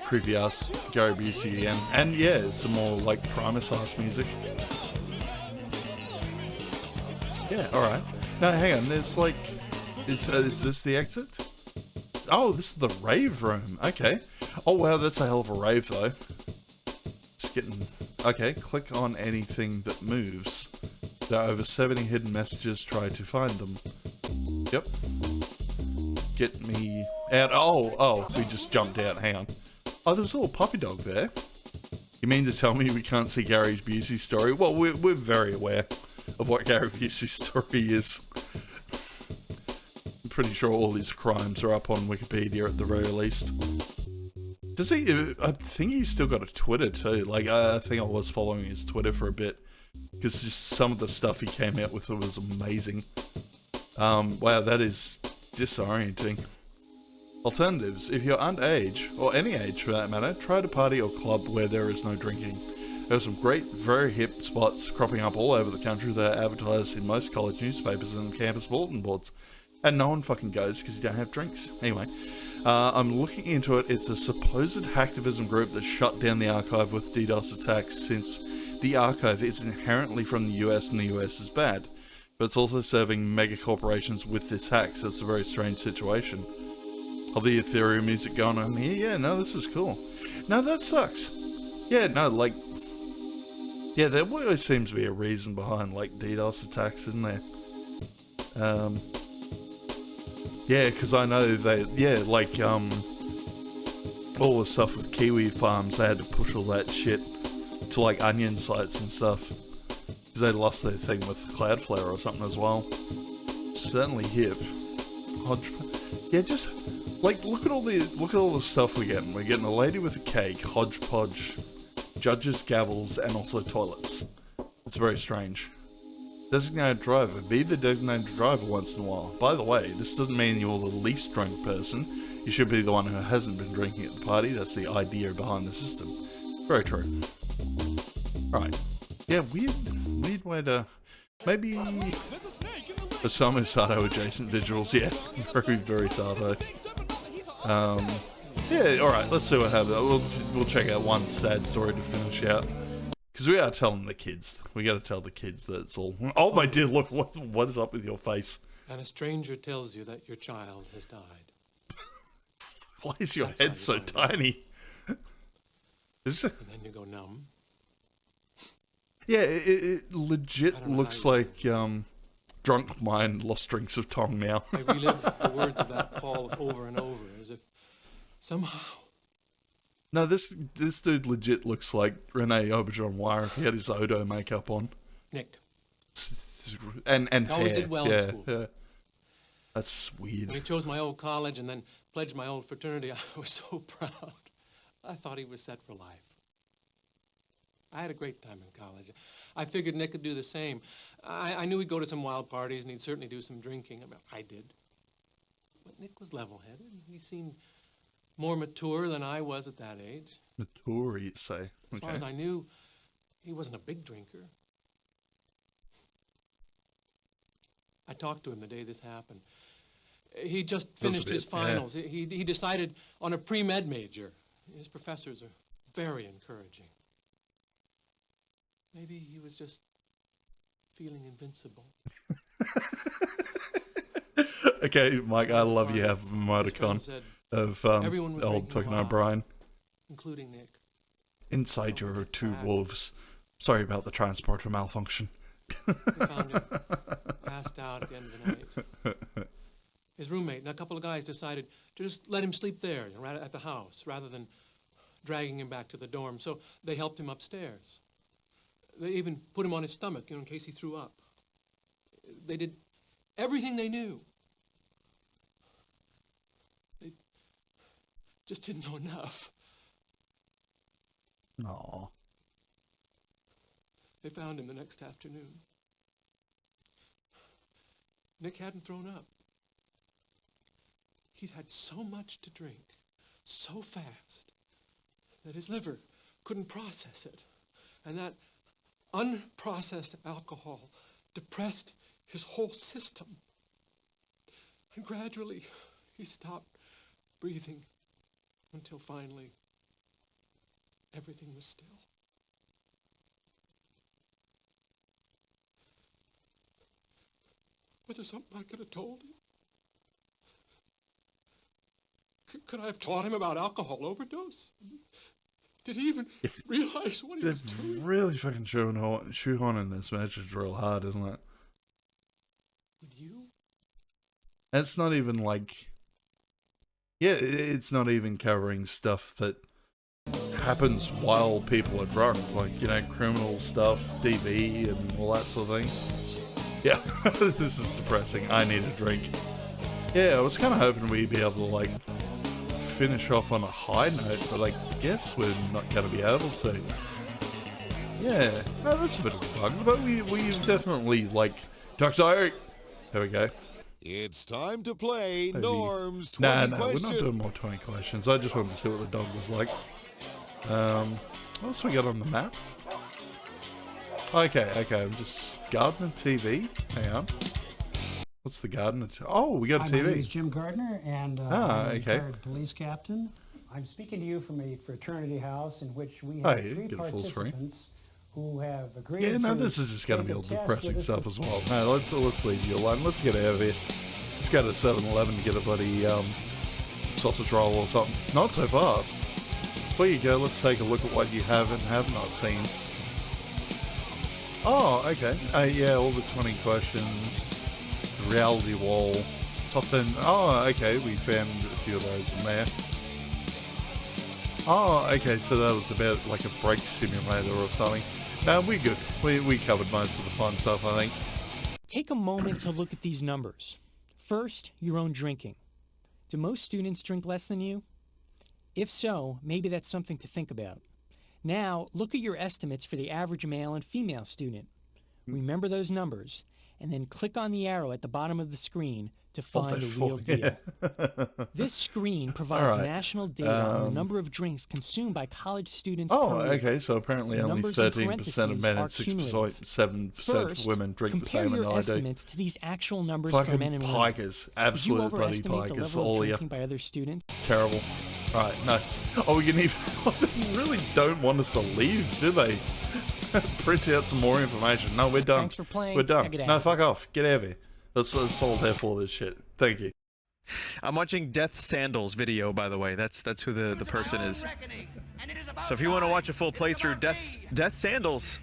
creepy ass Gary Busey again. And yeah, some more like Primus ass music. Yeah, alright. Now hang on, there's like, is this the exit? Oh, this is the rave room. Okay. Oh wow, that's a hell of a rave though. Just getting... Okay, click on anything that moves. There are over 70 hidden messages, try to find them. Yep. Get me out. Oh, we just jumped out. Hang on. Oh, there's a little puppy dog there. You mean to tell me we can't see Gary Busey's story? Well, we're very aware of what Gary Busey's story is. I'm pretty sure all his crimes are up on Wikipedia at the very least. Does he? I think he's still got a Twitter too. Like, I think I was following his Twitter for a bit. Because just some of the stuff he came out with was amazing. Wow, that is disorienting. Alternatives. If you're underage, or any age for that matter, try to party or club where there is no drinking. There are some great, very hip spots cropping up all over the country that are advertised in most college newspapers and campus bulletin boards. And no one fucking goes because you don't have drinks. Anyway, I'm looking into it. It's a supposed hacktivism group that shut down the archive with DDoS attacks since the archive is inherently from the US and the US is bad. But it's also serving mega corporations with this hack, so it's a very strange situation. All the Ethereum music going on here. Yeah, no, this is cool. No, that sucks. Yeah, no, like... Yeah, there always seems to be a reason behind, like, DDoS attacks, isn't there? Yeah, because I know they... Yeah, like, all the stuff with Kiwi farms, they had to push all that shit to, like, onion sites and stuff. Because they lost their thing with Cloudflare or something as well. Certainly hip. Yeah, just... Like, look at all the stuff we're getting. We're getting a lady with a cake, hodgepodge, judges, gavels, and also toilets. It's very strange. Designated driver. Be the designated driver once in a while. By the way, this doesn't mean you're the least drunk person. You should be the one who hasn't been drinking at the party. That's the idea behind the system. Very true. Right. Yeah, weird way to... Maybe... Osamu Sato adjacent visuals. Yeah, very, very Sato. Yeah, alright, let's see what happens. We'll check out one sad story to finish out. Because we are telling the kids. We got to tell the kids that it's all... Oh my dear, look, what is up with your face? And a stranger tells you that your child has died. Why is your head so tiny? And then you go numb. Yeah, it legit looks like drunk mind lost drinks of tongue now. I relive the words of that call over and over, as if somehow... No, this dude legit looks like Rene Auberjonois if he had his Odo makeup on. Nick. And I always hair. did well yeah, in school. yeah. That's weird. When he chose my old college and then pledged my old fraternity, I was so proud. I thought he was set for life. I had a great time in college. I figured Nick could do the same. I knew he'd go to some wild parties and he'd certainly do some drinking. I mean, I did. But Nick was level-headed. He seemed more mature than I was at that age. Mature, you say? As far as I knew, he wasn't a big drinker. I talked to him the day this happened. He just finished his finals. Yeah. He decided on a pre-med major. His professors are very encouraging. Maybe he was just feeling invincible. Okay, Mike, I love you have a emoticon of old fucking O'Brien. Including Nick. Inside your two wolves. Sorry about the transporter malfunction. They found him passed out at the end of the night. His roommate and a couple of guys decided to just let him sleep there, right at the house, rather than dragging him back to the dorm. So they helped him upstairs. They even put him on his stomach, in case he threw up. They did everything they knew. They just didn't know enough. Aww. They found him the next afternoon. Nick hadn't thrown up. He'd had so much to drink, so fast, that his liver couldn't process it. And that unprocessed alcohol depressed his whole system. And gradually, he stopped breathing until finally, everything was still. Was there something I could have told him? Could I have taught him about alcohol overdose? Did he even realize what he was doing? Really fucking shoehorning this message real hard, isn't it? Would you? It's not even like... Yeah, it's not even covering stuff that happens while people are drunk. Like, criminal stuff, DV, and all that sort of thing. Yeah, this is depressing. I need a drink. Yeah, I was kind of hoping we'd be able to, finish off on a high note, but I guess we're not going to be able to. Yeah, no, that's a bit of a bug, but we definitely, Duck's Diary. There we go. It's time to play Maybe. Norm's 20 No, questions. we're not doing more 20 questions. I just wanted to see what the dog was like. What else we got on the map? Okay, I'm just... Gardner TV? Hang on. What's the Gardner? Oh, we got a Hi, TV. my name is Jim Gardner, and I'm a okay. retired police captain. I'm speaking to you from a fraternity house in which we Oh, have yeah, three get a full screen. participants who have agreed Yeah, no, to this is just going to be all take a test depressing with us stuff as well. No, let's leave you alone. Let's get out of here. Let's go to 7-Eleven to get a bloody sausage roll or something. Not so fast. Before you go, let's take a look at what you have and have not seen. Oh, okay. Yeah, all the 20 questions, the reality wall, top 10. Oh, okay, we found a few of those in there. Oh, okay, so that was about like a brake simulator or something. No, we're good. We covered most of the fun stuff, I think. Take a moment to look at these numbers. First, your own drinking. Do most students drink less than you? If so, maybe that's something to think about. Now, look at your estimates for the average male and female student. Remember those numbers, and then click on the arrow at the bottom of the screen to find the real deal. This screen provides national data on the number of drinks consumed by college students per week. Okay, so apparently only 13% of men and 7% of women drink the same Compare as your I do. estimates to these actual numbers Fucking for men and women. pikers. Absolute Did you bloody overestimate the pikers. level All of you. drinking by other students? Terrible. Alright, no. Oh, we can even... Oh, they really don't want us to leave, do they? Print out some more information. No, we're done. Thanks for playing. We're Now done. get out No, of here. fuck off. Get out of here. That's all there for this shit. Thank you. I'm watching Death Sandals video, by the way. That's who the person is. So if you want to watch a full playthrough, Death Sandals,